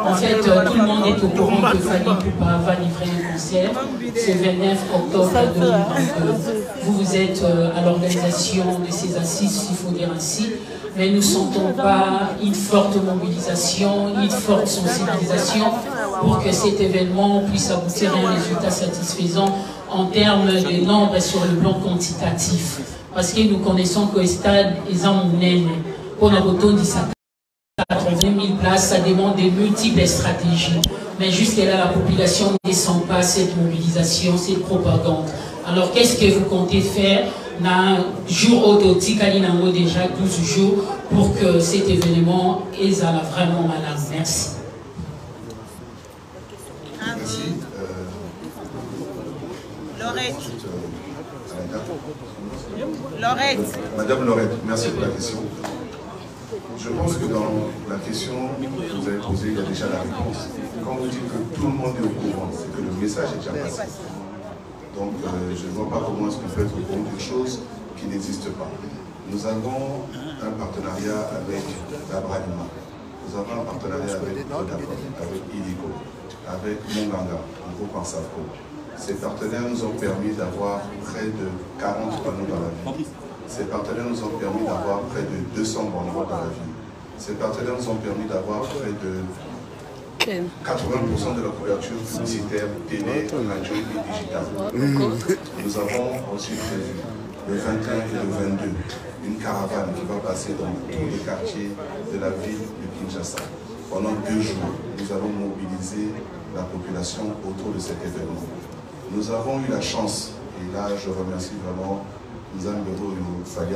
En fait, tout le monde est au courant que Fally Ipupa va livrer un concert ce 29 octobre 2022. Vous êtes à l'organisation de ces assises, il faut dire ainsi, mais nous ne sentons pas une forte mobilisation, une forte sensibilisation pour que cet événement puisse aboutir à un résultat satisfaisant en termes de nombre et sur le plan quantitatif. Parce que nous connaissons qu'au stade, ils ont pour la rotonde, 80 000 places, ça demande des multiples stratégies. Mais jusque-là, la population ne descend pas cette mobilisation, cette propagande. Alors, qu'est-ce que vous comptez faire dans jour autotique, déjà 12 jours, pour que cet événement ait vraiment malade? Merci. Merci. Laurette. Madame Laurette, merci pour la question. Je pense que dans la question que vous avez posée, il y a déjà la réponse. Quand vous dites que tout le monde est au courant, c'est que le message est déjà passé. Donc je ne vois pas comment est-ce qu'on peut être au courant d'une chose qui n'existe pas. Nous avons un partenariat avec Abranima, nous avons un partenariat avec Vodafone, avec Illico, avec Monganga, en groupe par Safco. Ces partenaires nous ont permis d'avoir près de 40 panneaux dans la ville. Ces partenaires nous ont permis d'avoir près de 200 banderoles dans la ville. Ces partenaires nous ont permis d'avoir près de 80% de la couverture publicitaire, télé, radio et digitale. Nous avons aussi prévu le 21 et le 22 une caravane qui va passer dans tous les quartiers de la ville de Kinshasa. Pendant 2 jours, nous allons mobiliser la population autour de cet événement. Nous avons eu la chance, et là je remercie vraiment Fally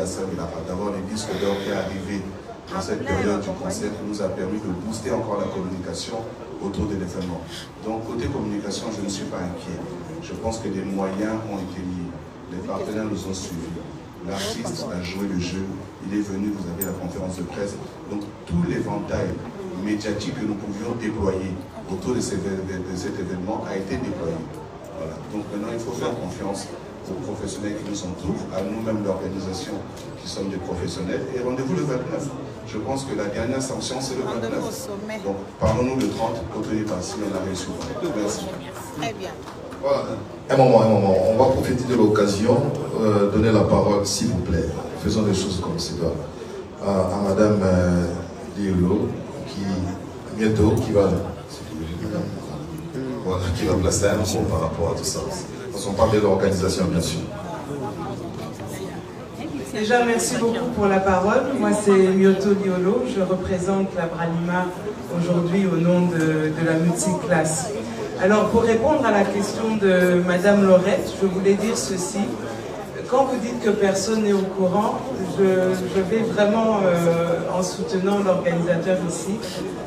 d'avoir les disques d'or qui est arrivé dans cette période du concert qui nous a permis de booster encore la communication autour de l'événement. Donc côté communication, je ne suis pas inquiet. Je pense que des moyens ont été mis. Les partenaires nous ont suivis. L'artiste a joué le jeu. Il est venu, vous avez la conférence de presse. Donc tout l'éventail médiatique que nous pouvions déployer autour de cet événement a été déployé. Voilà. Donc maintenant, il faut faire confiance aux professionnels qui nous entourent, à nous-mêmes l'organisation qui sommes des professionnels, et rendez-vous le 29. Je pense que la dernière sanction c'est le 29. Donc parlons-nous le 30, continuez par si on a réussi. Merci. Très bien. Voilà. Un moment. On va profiter de l'occasion, donner la parole, s'il vous plaît. Faisons des choses comme c'est doit. À Madame Liolo, qui va placer un mot par rapport à tout ça. Parce qu'on parle de l'organisation, bien sûr. Déjà, merci beaucoup pour la parole. Moi, c'est Myoto Liolo. Je représente la Bralima aujourd'hui au nom de la multiclasse. Alors, pour répondre à la question de Madame Laurette, je voulais dire ceci. Quand vous dites que personne n'est au courant, je vais vraiment en soutenant l'organisateur ici,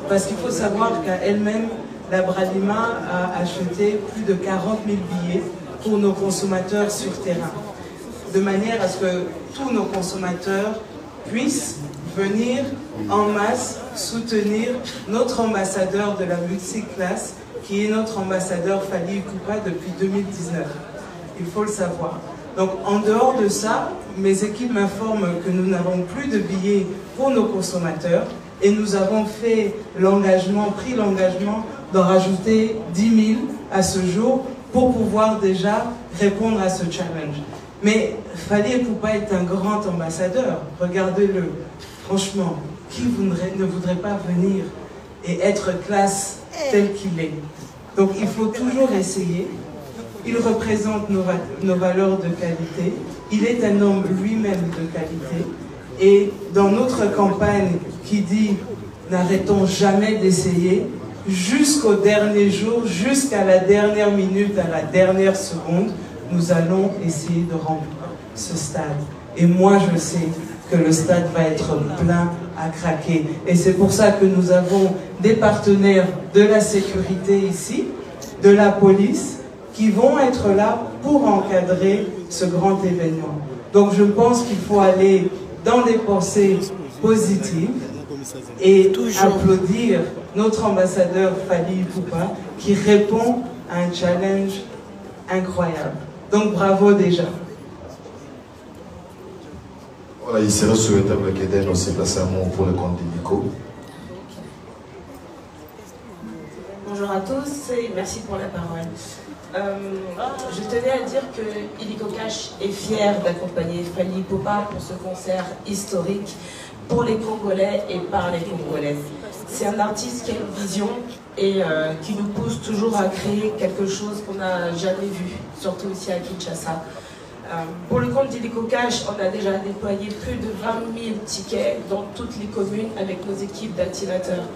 parce qu'il faut savoir qu'à elle-même, la Bralima a acheté plus de 40 000 billets pour nos consommateurs sur terrain, de manière à ce que tous nos consommateurs puissent venir en masse soutenir notre ambassadeur de la multiclasse, qui est notre ambassadeur Fally Ipupa depuis 2019. Il faut le savoir. Donc en dehors de ça, mes équipes m'informent que nous n'avons plus de billets pour nos consommateurs et nous avons pris l'engagement d'en rajouter 10 000 à ce jour pour pouvoir déjà répondre à ce challenge. Mais Fally Ipupa est un grand ambassadeur, regardez-le. Franchement, qui ne voudrait pas venir et être classe tel qu'il est? Donc il faut toujours essayer. Il représente nos valeurs de qualité. Il est un homme lui-même de qualité. Et dans notre campagne qui dit « N'arrêtons jamais d'essayer », jusqu'au dernier jour, jusqu'à la dernière minute, à la dernière seconde, nous allons essayer de remplir ce stade. Et moi, je sais que le stade va être plein à craquer. Et c'est pour ça que nous avons des partenaires de la sécurité ici, de la police, qui vont être là pour encadrer ce grand événement. Donc je pense qu'il faut aller dans des pensées positives et applaudir notre ambassadeur Fally Ipupa qui répond à un challenge incroyable. Donc bravo déjà. Voilà, il serait souhaitable qu'Eden aussi place un mot pour le compte d'Illico. Bonjour à tous et merci pour la parole. Je tenais à dire que Illico Cash est fier d'accompagner Fally Ipupa pour ce concert historique pour les Congolais et par les Congolais. C'est un artiste qui a une vision et qui nous pousse toujours à créer quelque chose qu'on n'a jamais vu, surtout ici à Kinshasa. Pour le compte d'Illico Cash, on a déjà déployé plus de 20 000 tickets dans toutes les communes avec nos équipes d'activateurs.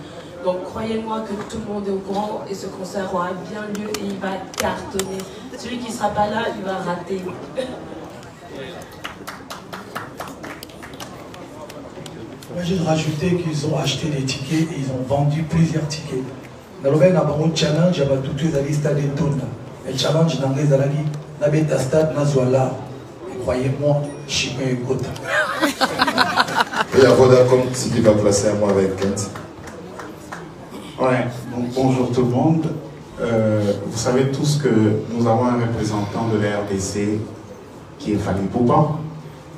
Donc croyez-moi que tout le monde est au courant et ce concert aura bien lieu et il va cartonner. Celui qui ne sera pas là, il va rater. Moi j'ai rajouté qu'ils ont acheté des tickets et ils ont vendu plusieurs tickets. Dans le un challenge, il y a tout les stades de tourne. Le challenge dans les alagi, n'abeta stade Nazoala. Croyez-moi, je suis pas écouté. Et à Vodacom, si tu vas placer un mot avec Kent. Ouais, donc bonjour tout le monde. Vous savez tous que nous avons un représentant de la RDC qui est Fally Ipupa.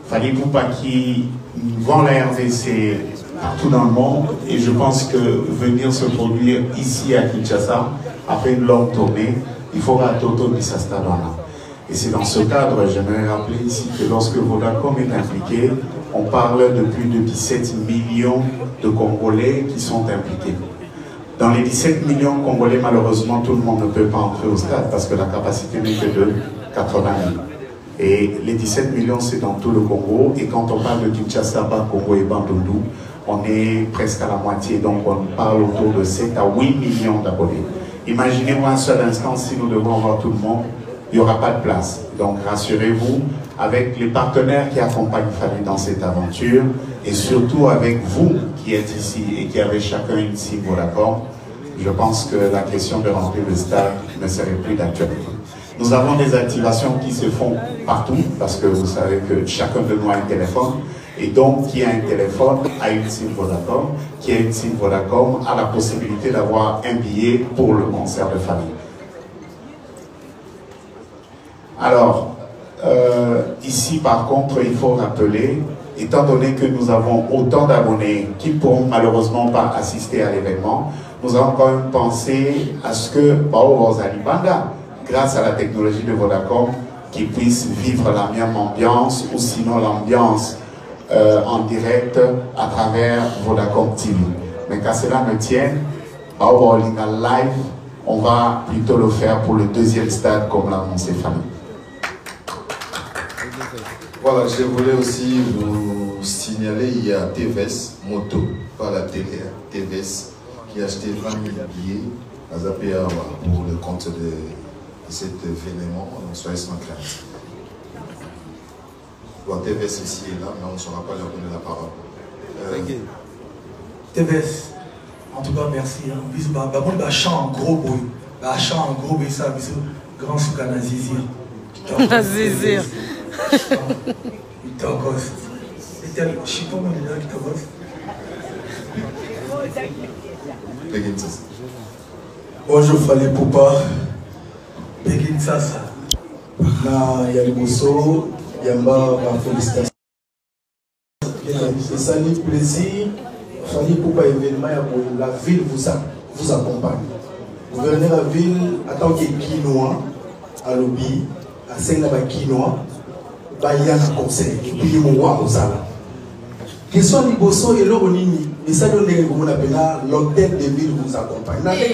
Fally Ipupa qui vend la RDC partout dans le monde et je pense que venir se produire ici à Kinshasa, après une longue tournée, il faudra Toto Bissastadona. Et c'est dans ce cadre, j'aimerais rappeler ici que lorsque Vodacom est impliqué, on parle de plus de 17 millions de Congolais qui sont impliqués. Dans les 17 millions de Congolais, malheureusement, tout le monde ne peut pas entrer au stade parce que la capacité n'est que de 80 000. Et les 17 millions, c'est dans tout le Congo. Et quand on parle de Kinshasa, Congo et Bandundu, on est presque à la moitié. Donc on parle autour de 7 à 8 millions d'abonnés. Imaginez-moi un seul instant, si nous devons avoir tout le monde, il n'y aura pas de place. Donc rassurez-vous, avec les partenaires qui accompagnent Fally dans cette aventure, et surtout avec vous qui êtes ici et qui avez chacun une cible d'accord, je pense que la question de remplir le stade ne serait plus d'actualité. Nous avons des activations qui se font partout, parce que vous savez que chacun de nous a un téléphone, et donc qui a un téléphone a une cible Vodacom, qui a une cible Vodacom a la possibilité d'avoir un billet pour le concert de Fally. Alors, ici par contre, il faut rappeler, étant donné que nous avons autant d'abonnés qui ne pourront malheureusement pas assister à l'événement, nous avons quand même pensé à ce que, grâce à la technologie de Vodacom, qu'ils puissent vivre la même ambiance ou sinon l'ambiance en direct à travers Vodacom TV. Mais qu'à cela ne tienne, live, on va plutôt le faire pour le deuxième stade comme l'a annoncé Fanny. Voilà, je voulais aussi vous signaler, il y a TVS Moto, pas la télé, TVS, qui a acheté 20 000 billets à Zapéa pour le compte de cet événement, donc soyez sans crainte. Bon, TVS ici et là, mais on ne saura pas leur donner la parole. TVS, en tout cas, merci. Bisous, bah, chant en gros bruit. Bah, chant en gros bruit, ça, bisous. Grand soukana Zizir. Zizir. Itogos. Je ne sais pas comment il est là, Itogos. Bonjour, Fali Poupa. Begin Sasa. Na Yaliboso, Yamba, ma félicitation. C'est ça le plaisir. Fali Poupa événement, la ville vous accompagne. Gouverneur de la ville, en tant que Quinois, à Lobby, à Senaba Quinois, Bayan à conseil, et puis il m'a au Sala. Question Liboso et l'Oronini, et ça donne comme on appelle l'hôtel de ville vous accompagne. Mais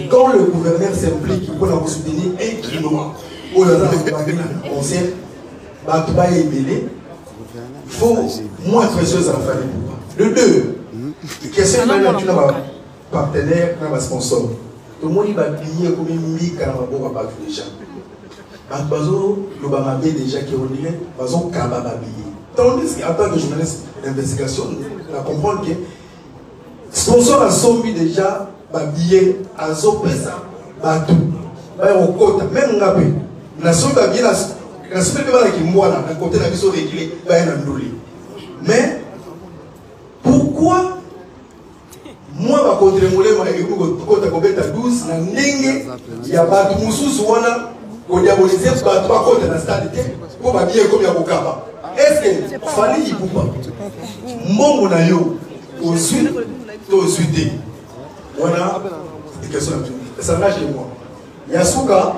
quand le gouverneur s'implique pour nous soutenir un Quinois, ou le conseil, il faut moins de choses à faire. Le 2, question de la partenaire, un sponsor. Tout le monde va payer comme une mique à la banque déjà. Bazo, le Bamabé déjà qui est au niveau, Bazo Kabababé. Tandis qu'en tant que journaliste d'investigation, on comprend que sponsor a sombi déjà, billet, à Zopesa, Batou, au côté, même Ngapé. La somme va bien, la semaine qui moi là, d'un côté, la mission réglée, va y aller. Mais pourquoi moi, je vais contrôler à 12, il y a pas de moussous, on diabolisé, il y a pas de stade pour ma bien comme il y a au Kaba. Est-ce que Fali Poupa, mon monayo, au sud, au sud, on a des questions. Ça va chez moi. Yasuka,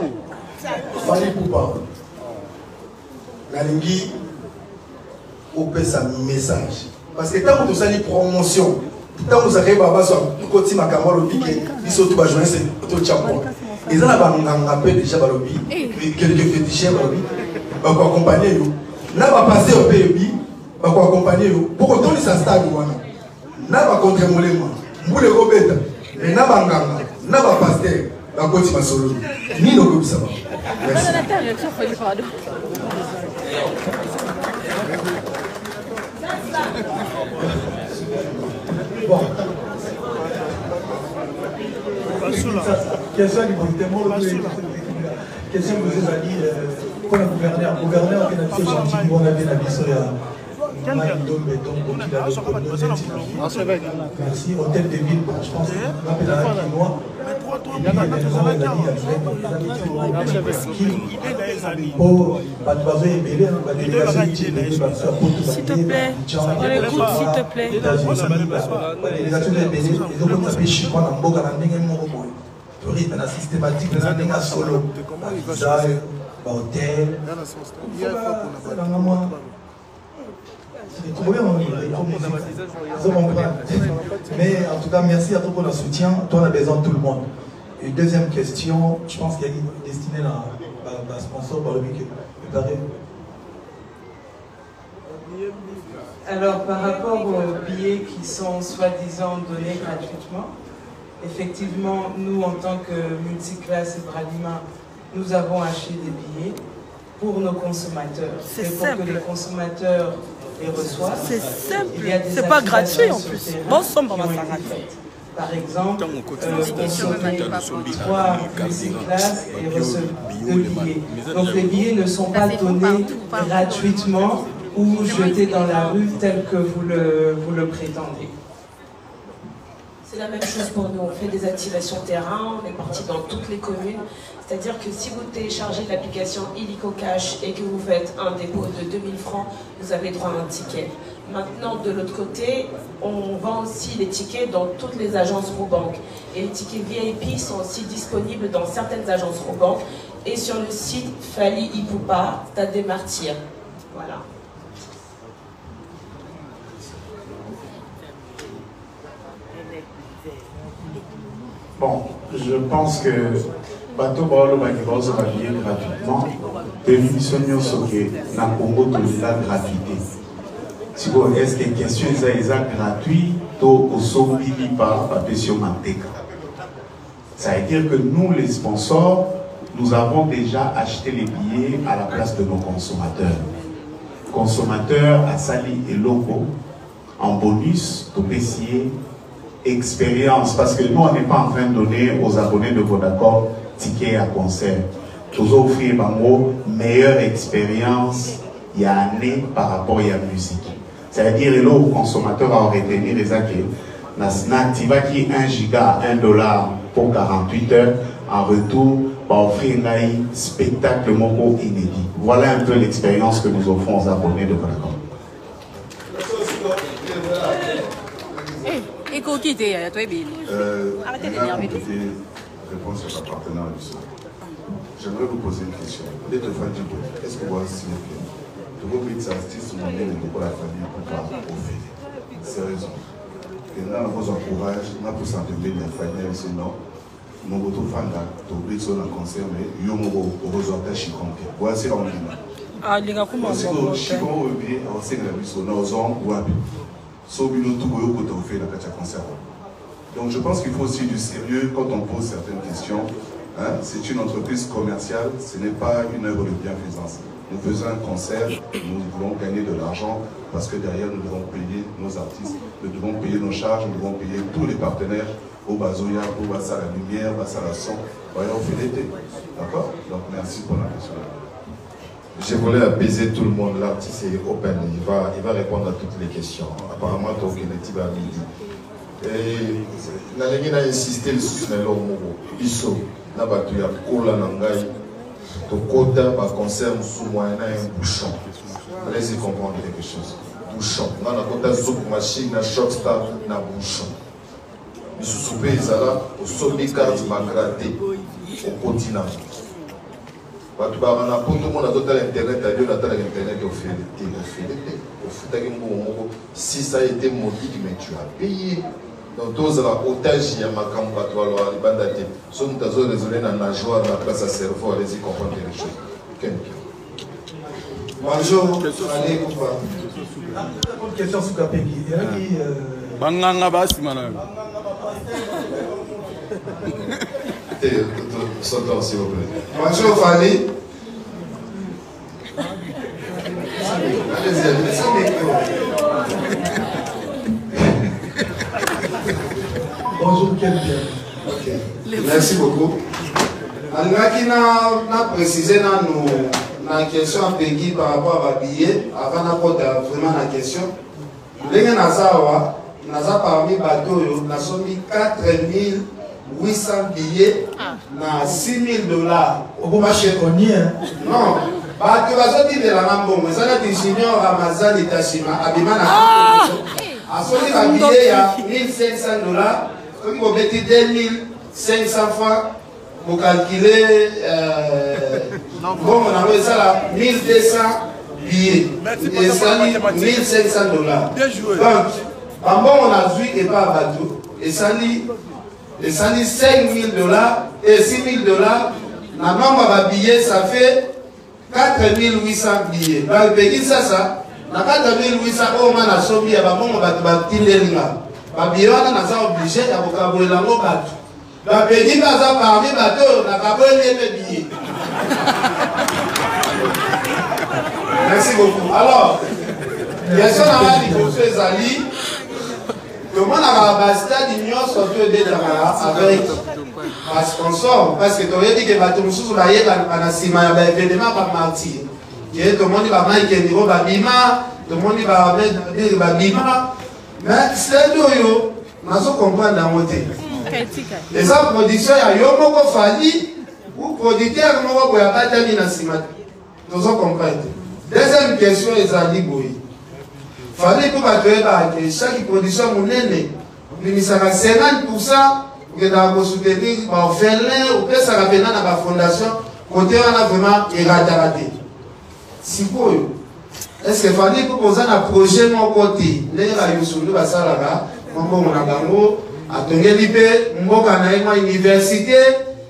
Fali Poupa, Nalingi, on peut sa message. Parce que tant que vous avez promotion, tant que vous avez côté Makamwa lobby qui sont tout journée c'est tout chapeau. Ils ont un appel déjà lobby, quelques féticheurs lobby, va accompagner nous. N'a pas passé au pays, va accompagner nous. Pour autant ils s'installent moi. N'a pas contre molema, boule robeta, mais n'a pas nganga, n'a pas pasteur, va côté ma solo. Ni no comme ça. Merci. Bon. Question du question que vous avez dit, pour le gouverneur qui a fait gentil, on a bien avisé merci, hôtel de ville, je pense qu'on appelle un Quinois. S'il te plaît, on écoute s'il te plaît. Tourisme systématique, solo, hôtel. Mais en tout cas, merci à toi pour le soutien. Toi, on a besoin de tout le monde. Et deuxième question, je pense qu'il y a une destinée à sponsor par le week-end. Alors, par rapport aux billets qui sont soi-disant donnés gratuitement, effectivement, nous, en tant que multiclasse et Bralima, nous avons acheté des billets pour nos consommateurs. C'est pour simple. que les consommateurs les reçoivent. C'est simple. C'est pas gratuit en plus. Bon, somme, par exemple, consommer 3 multiclasses et recevoir 2 billets. Donc les billets ne sont pas donnés gratuitement ou jetés dans la rue tel que vous le prétendez. C'est la même chose pour nous. On fait des activations terrain, on est parti dans toutes les communes. C'est-à-dire que si vous téléchargez l'application Illico Cash et que vous faites un dépôt de 2000 francs, vous avez droit à un ticket. Maintenant, de l'autre côté, on vend aussi les tickets dans toutes les agences Robank. Et les tickets VIP sont aussi disponibles dans certaines agences Robank et sur le site Fally Ipupa, Stade des Martyrs. Voilà. Bon, je pense que bateau Baolo Bagiboso va bien gratuitement. Définition Nyosoke, na Congo de la gratuité. Si vous est-ce que question est gratuit, to au par Papesio Manteca. Ça veut dire que nous, les sponsors, nous avons déjà acheté les billets à la place de nos consommateurs. Consommateurs à Sali et Loco, en bonus, to PCA, expérience, parce que nous, on n'est pas en train de donner aux abonnés de Vodacom tickets à concert. Nous offrir une meilleure expérience il y a année par rapport à la musique. C'est-à-dire que le consommateur a retenir les acquis. N'activa qui 1 giga à $1 pour 48 heures. En retour, va offrir un spectacle moko inédit. Voilà un peu l'expérience que nous offrons aux abonnés de Vodacom. Arrêtez d'énerver. Réponse à la partenaire du sol. J'aimerais vous poser une question. Est-ce que vous avez signé de vos bits artistes sont menés de la famille pour pas offrir? C'est raison. Et là, on vous encourage, on a pour s'entendre la famille, sinon, nous vous fanga, tu oublies sur un concert, mais il y a un résultat chiconque. Voici en ligne. Ah, les gars, comment on va chiconque ou bien, on sait que la mission, nous avons wabi. Sauf que nous, tout le monde a fait la concert. Donc je pense qu'il faut aussi du sérieux quand on pose certaines questions. Hein, c'est une entreprise commerciale, ce n'est pas une œuvre de bienfaisance. Nous faisons un concert, nous voulons gagner de l'argent parce que derrière nous devons payer nos artistes, nous devons payer nos charges, nous devons payer tous les partenaires, au Bazoya, au Bassa la lumière, Bassa la son, voyons, on fait l'été. D'accord? Donc merci pour la question. Je voulais apaiser tout le monde, l'artiste est open, il va répondre à toutes les questions. Apparemment, tu as à midi. Et nalingi na insister sur le lomo biso na batu ya kola na ngai to kota ba concert sous moyen un bouchon. Allez-y comprendre quelque chose. Bouchon. Na na kota zouk machine na Shockstar na bouchon. Biso soupe ezala au sobi carte magraté au continent. Batu ba na poto mona total internet à Dieu na tala internet au fait au futaki mbo si ça a été modique mais tu as payé. Donc, tous les otages, il y a ma campagne, les bandes, sont tous résolus dans la joie, dans la place à cerveau, allez-y comprendre les choses. Bonjour, allez, pourquoi? Une question sur Kapegi. Banganga basi, madame. Sortons, s'il vous plaît. Bonjour, Fally. Bonjour, quel bien. Okay. Merci beaucoup. Alingaki na préciser na question à Peggy par rapport à billet avant d'apporter vraiment la question. Lenga nazawa naza parmi bateau yo na somi 4800 billets na $6000. Au marché connu hein. Non. Bateau bazoti de la ngambongo ça na junior Ramazan Itashima abimana. A somi ba billet ya $1500. Comme vous mettez 2500 francs, vous calculez, bon, on a ça là, 1200 billets, et ça dit $1500. Donc, en bon, on a vu et pas à bateau, et ça dit $5000 et $6000, la nombre de billets, ça fait 4800 billets. Donc, le pays, ça, na 4800, on a somme, il y a bon, on va tirer là. Babiwana naza obligé ya kokabolela ngo bato. La pays baza parmi bato na kabolela les billets. Merci beaucoup. Alors, question na ba liboso ezali tomona ba stade union surtout de avec un sponsor parce que tu as dit que bato mususu ba yeba na sima ya ba événement ba martyr. Qui tout le monde va Mike Ndiro ba bima, tout le monde va mettre ba bima. Mais c'est là nazo comprendre en moté. Et ça production ya yo moko fali ou producteur moko boya batami na sima. Nous comprendre. Deuxième question ezali boyi. Fallait pour que chaque production monene limisaka 50% pour que dans soutenir ba orphelin ou que ça rappelle dans la fondation côté on a vraiment raté. Si quoi est-ce que fallait pour poser un projet mon côté les la yusulu basalaka mon na bango atongeli pe mboka na ema université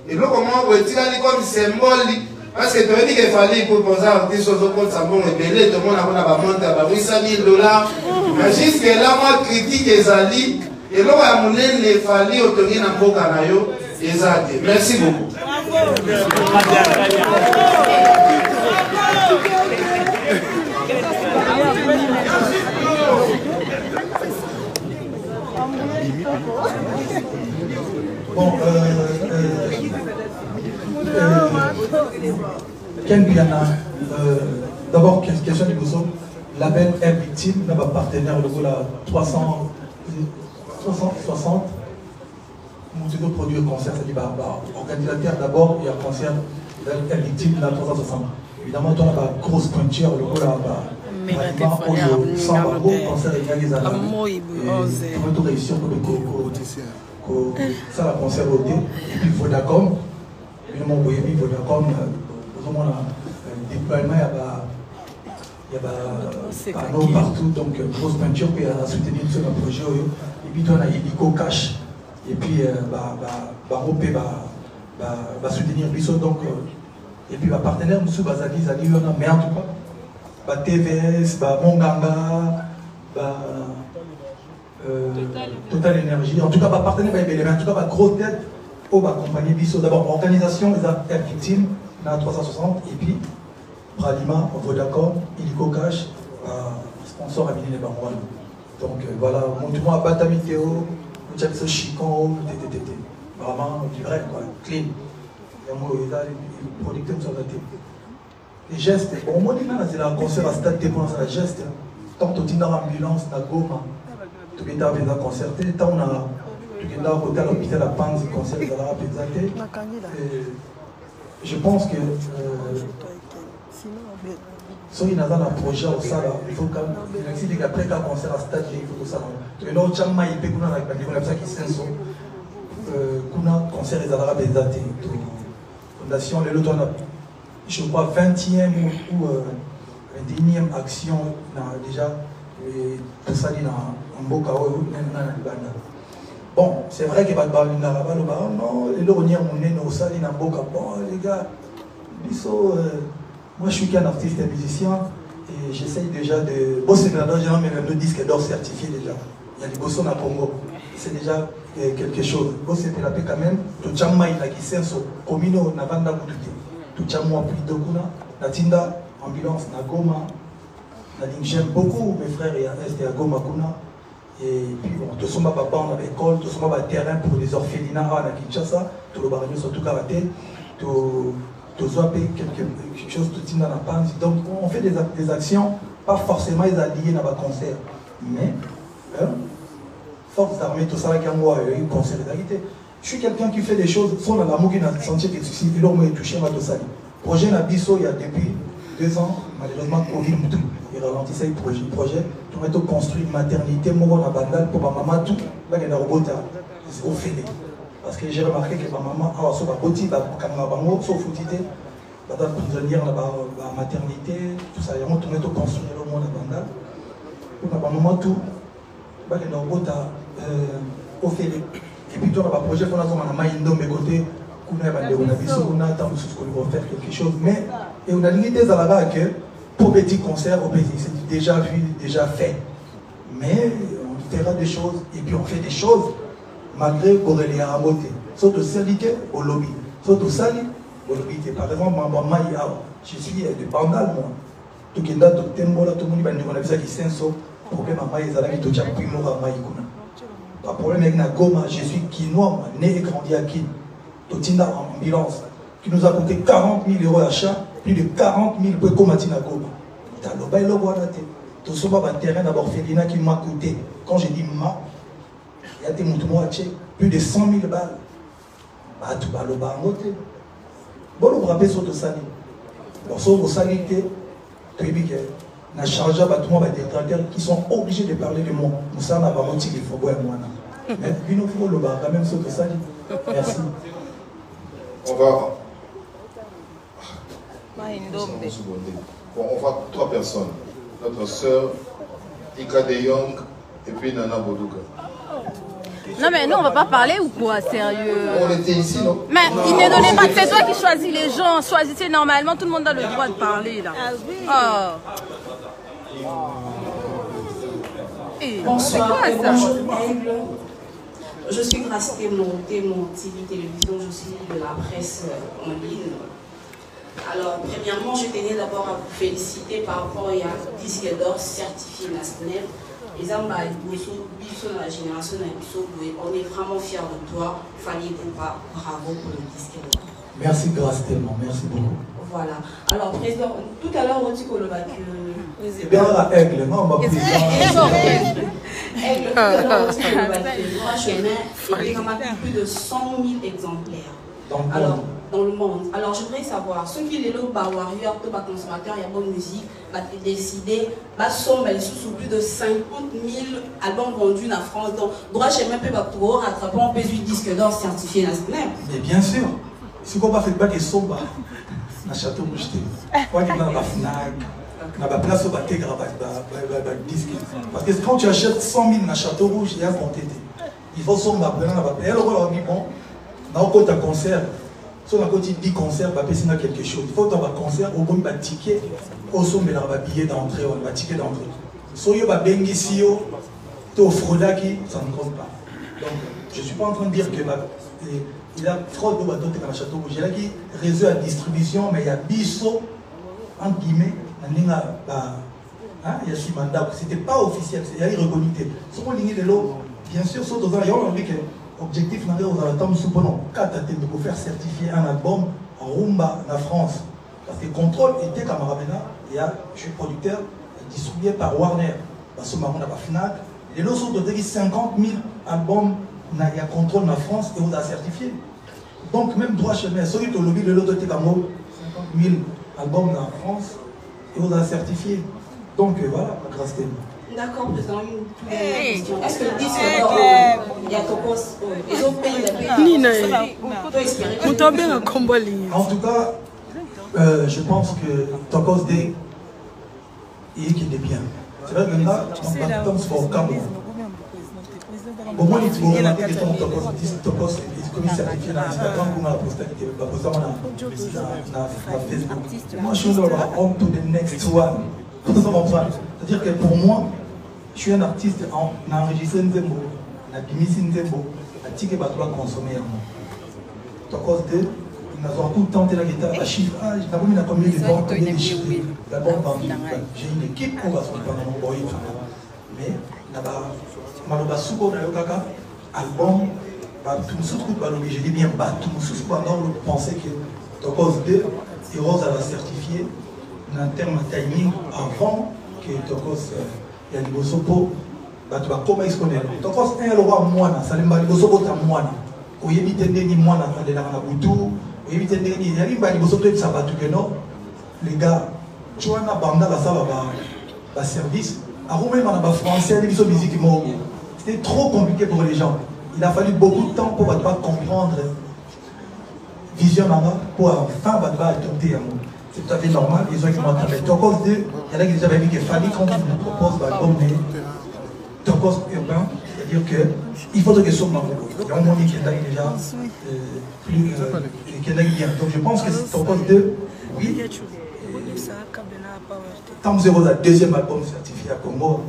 et là comment retirer comme symbole parce que tu as dit qu'il fallait proposer des choses au compte, ça bon et belé, tout le monde a monté à $800 000. Mais jusque là, moi, critique les alliés, et là, à mon aile, il fallait obtenir un beau canaillot, et ça. Merci beaucoup. Bon, Ken Piana, d'abord, question du Bousson. Label est victime, n'a pas partenaire, le goût là, 360. Nous produire concert, c'est du barbare. Organisateur d'abord, il y a concert, est victime, là, 360. Évidemment, toi, la grosse pointure, le goût là, pratiquement, au 100 concert, il y a les années. Et pour réussir, ça, la concert au dé, et puis Vodacom. Évidemment, vous voyez, Vodacom, le déploiement, il y a des panneaux partout, donc grosse peinture, puis il y a soutenir sur le projet. Et puis, on a Illico Cash, et puis, va soutenir Bissot, donc, et puis, partenaire, nous sommes Zali, on a, mais en tout cas, TVS, Monganga, Total Énergie, en tout cas, partenaire, mais en tout cas, grosse tête. Pour accompagner Bissot. D'abord, organisation, les aires victimes, dans 360, et puis Bralima, Vodacom, Illico Cash, sponsor à Mini les Barouane. Donc voilà, montre-moi à Batami Théo, Mouchabso Chicon, TTT. Vraiment, du vrai, quoi, clean. Et moi, il y a les producteurs sur la télé. Les gestes, bon, moi, c'est un concert à Stade T pour la geste. Tant que tu as une ambulance, tu as Goma, tu as concerté, tant on a. Côté à l'hôpital à Panzi, conseil de la présenté. Je pense que si il y a un projet au Sala, il faut qu'après qu'un concert à stade, il faut que ça. Et là, il y a un qui s'est un concert de la présenté. Fondation, je crois, 20e ou 21e action, déjà, tout ça, il y a un beau chaos, bon, c'est vrai que non, les lornières mon nez au salé n'a bon les gars, moi je suis qu'un artiste et musicien et j'essaye déjà de bosser là-dedans, j'ai même le disque d'or certifié déjà. Il y a des bossons à Congo, c'est déjà quelque chose. Bosser la paix quand même, tout chamma il a qui sert sur communo na vanda kututi, tout chamma plus de kuna, na tinda ambulance na Goma, j'aime beaucoup mes frères et à Goma kuna. Et puis bon, tout ce papa on a l'école, tout ce terrain pour les orphelinats à Kinshasa, tout le barrage surtout karaté, tout quelque chose tout dans la panse. Donc on fait des actions, pas forcément les alliés dans le concert, mais force d'armée, tout ça là qui a moi une solidarité. Je suis quelqu'un qui fait des choses, sans la l'amour qui n'a senti que ceci, et l'homme est touché à tout ça. Projet Nabiso, il y a depuis 2 ans, malheureusement Covid il ralentissait le projet. On a construit une maternité, moi on a bandal pour ma maman tout, il y a un robot au fêlé. Parce que j'ai remarqué que ma maman a un petit, quand ma maman sauf foutité, madame prisonnière dans la maternité, tout ça, on a construit le monde à bandal. Pour ma maman tout, il y a un robot au fêlé. Et puis, on a un projet qu'on a dans mes côtés, on a attend qu'on va faire quelque chose. Mais on a dit des à que pour petit concert, c'est déjà vu, déjà fait. Mais on fera des choses, et puis on fait des choses, malgré Borélé à Amoté. Sauf de salité au lobby. Sauf de sali au lobby. Par exemple, je suis de Bandal, moi. Tout le monde tout le monde a vu qui s'est un problème à Maï, ils ont déjà pris mon Maï. Pas problème avec la Goma, je suis quinois, né et grandi à Kin. Totina en ambulance, qui nous a coûté 40 000 € d'achat, plus de 40 000 € pour combattre la Goma. T'as le bail, le voilà, tout ce terrain d'abord Félina qui m'a coûté. Quand j'ai dit ma, il y y a des moutons à tchèque, plus de 100 000 balles. Bah, tout va le bas en côté. Bon, vous rappelez sur le sali. Lorsque vous salité, tu es bien. Na charge à tout le monde des traiteurs qui sont obligés de parler de moi. Nous sommes à Bamonti, il faut voir moi. Mais il nous faut le bas quand même sur le sali. Merci. On va. Bon, on va 3 personnes. Notre soeur, Ika De Jong et puis Nana Bodouka. Non mais nous on va pas parler ou quoi, sérieux? On était ici, non? Mais il ne donnait pas, c'est toi qui choisis les gens, choisissez normalement, tout le monde a le droit de parler là. Ah oui. Oh. Bonsoir, c'est quoi ça? bonjour Aigle. Je suis Grace Témoin, TV Télévision, je suis de la presse en ligne. Alors, premièrement, je tenais d'abord à vous féliciter par rapport à disque d'or certifié national. Les hommes, dans la génération, on est vraiment fiers de toi. Fali Poupa, bravo pour le disque d'or. Merci Grace Témoin, merci beaucoup. Voilà. Alors, président, tout à l'heure, on dit qu'on va que. C'est bien la Aigle, non? On va plus. Aigle, tout à l'heure, on dit qu'on va que 3 chemins, il y a quand même plus de 100 000 exemplaires. Dans le monde. Alors, je voudrais savoir, ceux qui les lots, warriors, tout bas consommateurs, il y a bonne musique, va décider, va sommer sous plus de 50 000 albums vendus en France. Donc, droit chemin peut pas pour rattraper un pays disque d'or certifié national. Mais bien sûr, si on va faire des sombres, dans le château Rouge, on va faire la FNAC, on va place au bateau disque. Parce que quand tu achètes 100 000 dans le château Rouge, il y a un compté. Il faut sombre après, on va payer. Alors, on va dire, bon, dans un concert, si on a 10 concerts, on va payer quelque chose. Il faut que tu aies un concert, au bon ticket, au sommet, on va payer d'entrée, on va ticket d'entrée. Si on va bengi si tu es fraudaki, ça ne compte pas. Donc, je ne suis pas en train de dire que il y a fraude dans le château rouge. Il y a qui réseau à distribution, mais il y a biso, entre guillemets, il y a Simanda. Ce n'était pas officiel, il y a reconnu. Si on ligne de l'eau, bien sûr, il y a un objectif dans le 4 pour faire certifier un album en rumba en France. Parce que le contrôle était camarade, je suis producteur, distribué par Warner. Parce que on a pas FNAC. Les lots sont de 50 000 albums, il y a contrôle en France et on a certifié. Donc même droit chemin, celui qui a lobby le lot de 50 000 albums en France et on a certifié. Donc voilà, grâce à nous. D'accord, président, une question. Est-ce que le disque d'or, il y a Tokos, ils ont payé les En tout cas, je pense que Tokos D, il est bien. C'est vrai que là, on va comme au Cameroun. Au moins, il faut remarquer que Tokos est comme certifié dans l'Instagram pour la postérité. Moi, je suis on to the next one. C'est-à-dire que pour moi, je suis un artiste en enregistré Nzembo, en abimisi Nzembo, en tique et doit consommer. Tokos 2, ils ont tout tenté la guitare, la chiffre, je n'ai pas mis la combien de temps, combien de chiffres, d'abord vendu. J'ai une équipe qu'on va se faire dans mon boy. Mais, là-bas, Maloba Souko, Kaka, album, j'ai dit bien, tout le monde pendant le pensait que Tokos 2, Heroes a certifié en termes de timing avant que Tokos. Il y a des bosopo, tu vas comment ils se connaissent. Donc, un roi moine, ça les bosopo ta moine. Au yébite ni moine, on est dans la boutou. Au yébite ni, il y a des bosopo qui savent tout que non. Les gars, tu vois, on a banda la salle à service. À Roumain, on a français, les musique. C'était trop compliqué pour les gens. Il a fallu beaucoup de temps pour pas comprendre vision pour enfin adopter un mot. C'est tout à fait normal, ils ont également travaillé. Tokos 2, il y en a qui déjà dit qu'il fallait quand ils nous proposent l'album, mais Tokos urbain, c'est-à-dire qu'il faudrait que ce soit il y a un moment qui est déjà plus qui est bien. Donc je pense que Tokos 2, oui. Tam Zero, le deuxième album certifié à Congo.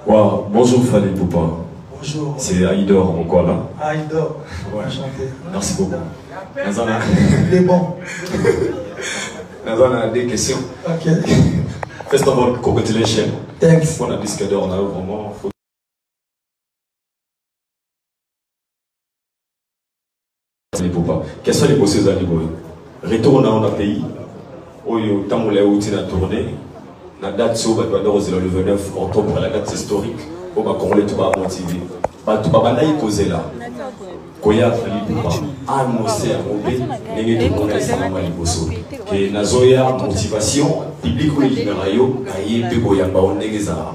Wow, bonjour Fali Poupa. Bonjour. C'est Aïdor, encore là. Aïdor, ouais. Enchanté. Merci beaucoup. Nazana. Il est bon. Nazana a des questions. Ok. First of all, congratulations. Thanks. On a disque d'or, on a vraiment. Fali Poupa. Quels sont les processus à niveau? Retourne dans notre pays. Oyo, tant qu'on l'a outil à tourner. La date sur le 29 octobre, la date historique. au Congolais tout va motiver. Tout va pas causer là. Koya Fali Poupa annoncé à Mobé, n'est tout le monde à Maliboso. Que Nazoya motivation publique ou libérayo, aïe Pégoyamba on négeza.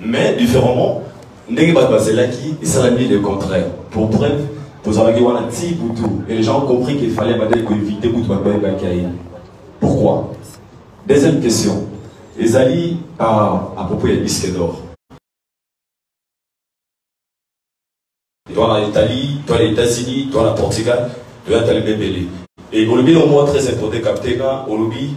Mais différemment, n'est pas basé là qui et ça l'a mis le contraire. Pour bref, vous avez dit un petit boutou et les gens ont compris qu'il fallait éviter Boutou Bakaï. Pourquoi? Deuxième question. Les alliés à propos des disques d'or. Toi l'Italie, toi les États-Unis, toi la Portugal, toi la Belé. Et au Lobby, au moins très important, capté, au Lobby,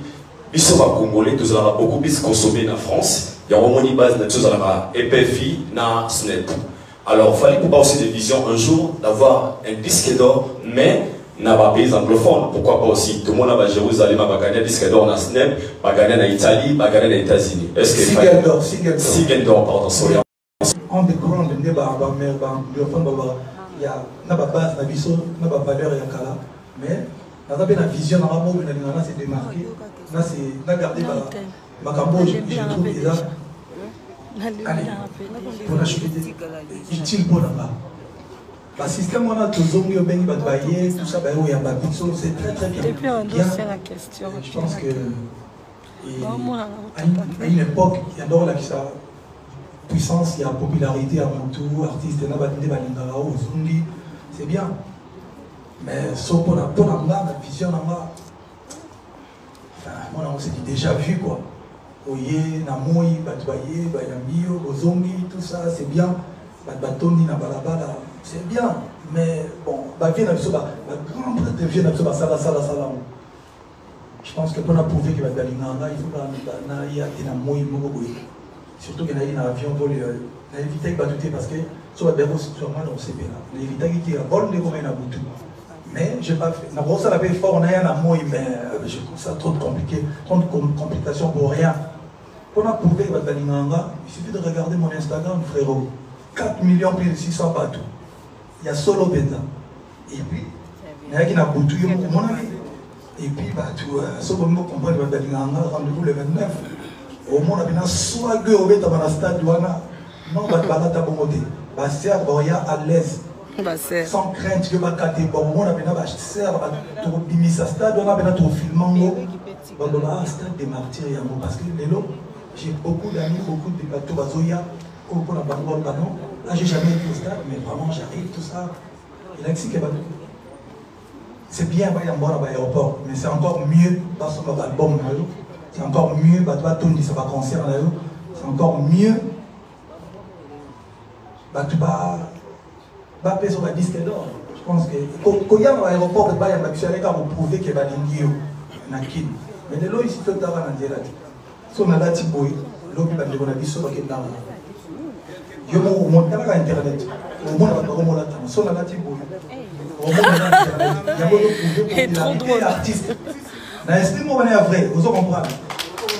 ils sont pas congolais, tous ont beaucoup plus consommé en France. Il y a vraiment une base de choses à la EPFI, na SNEP. Alors, il fallait pour aussi des visions un jour d'avoir un disque d'or, mais n'a pas pays anglophone. Pourquoi pas aussi? Tout le monde a Jérusalem, va gagner un disque d'or en SNEP, va gagner en Italie, va gagner aux États-Unis. Est-ce que Sigel d'or, pardon, sorry. On découvre le débat, il y a une base, une valeur, mais on a une vision, on a démarqué, on a gardé ma cambo, je trouve déjà pour acheter utile pour là-bas. Le système, on a toujours mis au béni, tout ça, c'est très très bien. Et puis on doit faire la question. Je pense que à une époque, il y a d'or là qui ça. Puissance, il y a popularité à mon tour, artiste, c'est bien. Mais sauf pour la vision, on s'est déjà vu quoi. Oye, Namoui, Batbaye, Bayamio, Ozongi, tout ça, c'est bien. Batbatoni, Nabalabala, c'est bien. Mais bon, je pense que pour la prouver que Bagalinganga, il faut qu'il y ait un moyen. Surtout qu'il y a un avion volé. Il a évité de battre parce que sur la déroute, sûrement, on sait bien. Il a évité qu'il y ait un vol de combien à Boutou. Mais je n'ai pas fait. La grosse, elle avait fort, on a un amour, mais je trouve ça trop compliqué, trop de complications pour rien. Pour la prouver que Bagalinganga, il suffit de regarder mon Instagram, frérot. 4 millions plus de 600 partout. Il y a solo Benda. Et puis, il y a qui n'a Boutou, mon avis. Et puis, ce qu'on peut comprendre, Bagalinganga, rendez-vous le 29. Au moins, on a soit que au dans la stade, non, on va pas bongoté. Basser, Boria à l'aise. Sans crainte que ma caté, bon, on a bien basser, pour bimisa stade, on a bien trop filmant. On a un stade des martyrs, parce que j'ai beaucoup d'amis, beaucoup de bateaux, Bazoya, beaucoup de bateaux, là, j'ai jamais été au stade, mais vraiment, j'arrive, tout ça. Il a que c'est bien, il y a un aéroport, mais c'est encore mieux parce qu'on va album. C'est encore mieux, ça va concerner, c'est encore mieux, tu vas payer sur la disque d'or. Je pense que quand il y a un aéroport, il y a un aéroport pour prouver qu'il y a un ingénieur. Mais de là, ici, tout le temps, on a dit, si on a là, Tiboy, l'autre, il y a un avis sur le Kédam. Il y a un monde sur Internet. Au monde, il y a un monde si on a là, Tiboy. Au monde, il y a un monde pour prouver artiste. C'est vrai, vous comprenez.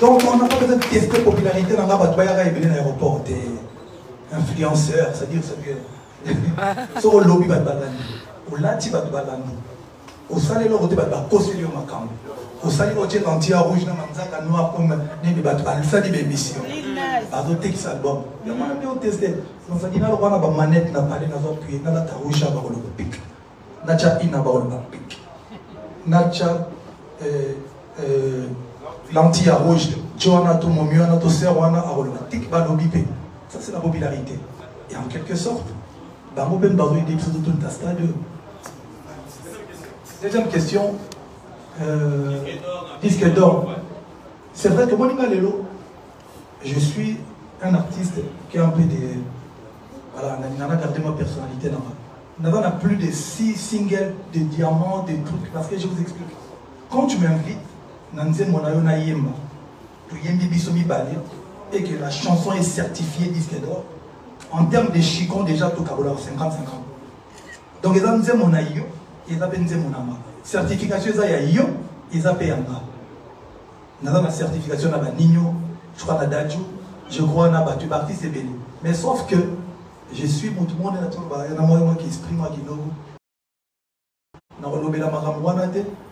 Donc on n'a pas besoin de tester la popularité dans l'aéroport des influenceurs, c'est-à-dire que sur le lobby, au lati, au salé, au conseiller au macam, au salé, au tien anti rouge, dans manzaka noir comme les salé d'émission. Par d'autres textes albums. Il y a même testé. Donc ça dit là, on a une manette, on a parlé dans notre pays, on a la rouge à le pic. Nacha in à le pic. Nacha l'anti à rouge, Johanna to Momiana to Serwana à Rolomatique, Balobipé. Ça c'est la popularité. Et en quelque sorte, Baroben Baroui des pseudo tout un stade. Deuxième question, disque d'or. C'est vrai que Monica Lelo, je suis un artiste qui a un peu des. Voilà, on a gardé ma personnalité là. On a plus de 6 singles, de diamants, des trucs. Parce que je vous explique. Quand tu m'invites, et que la chanson est certifiée disque d'or, en termes de chicon, déjà, tout cas, 50-50. Donc, ils ont dit mon aïe, ils ont dit mon ama. Certification, ils ont ils ont payé un gars. Nous avons la certification, on a Nino, je crois, on a Dadju, je crois, on a battu partie, c'est béni. Mais sauf que je suis tout le monde, il y en a moi qui exprime, moi qui nous.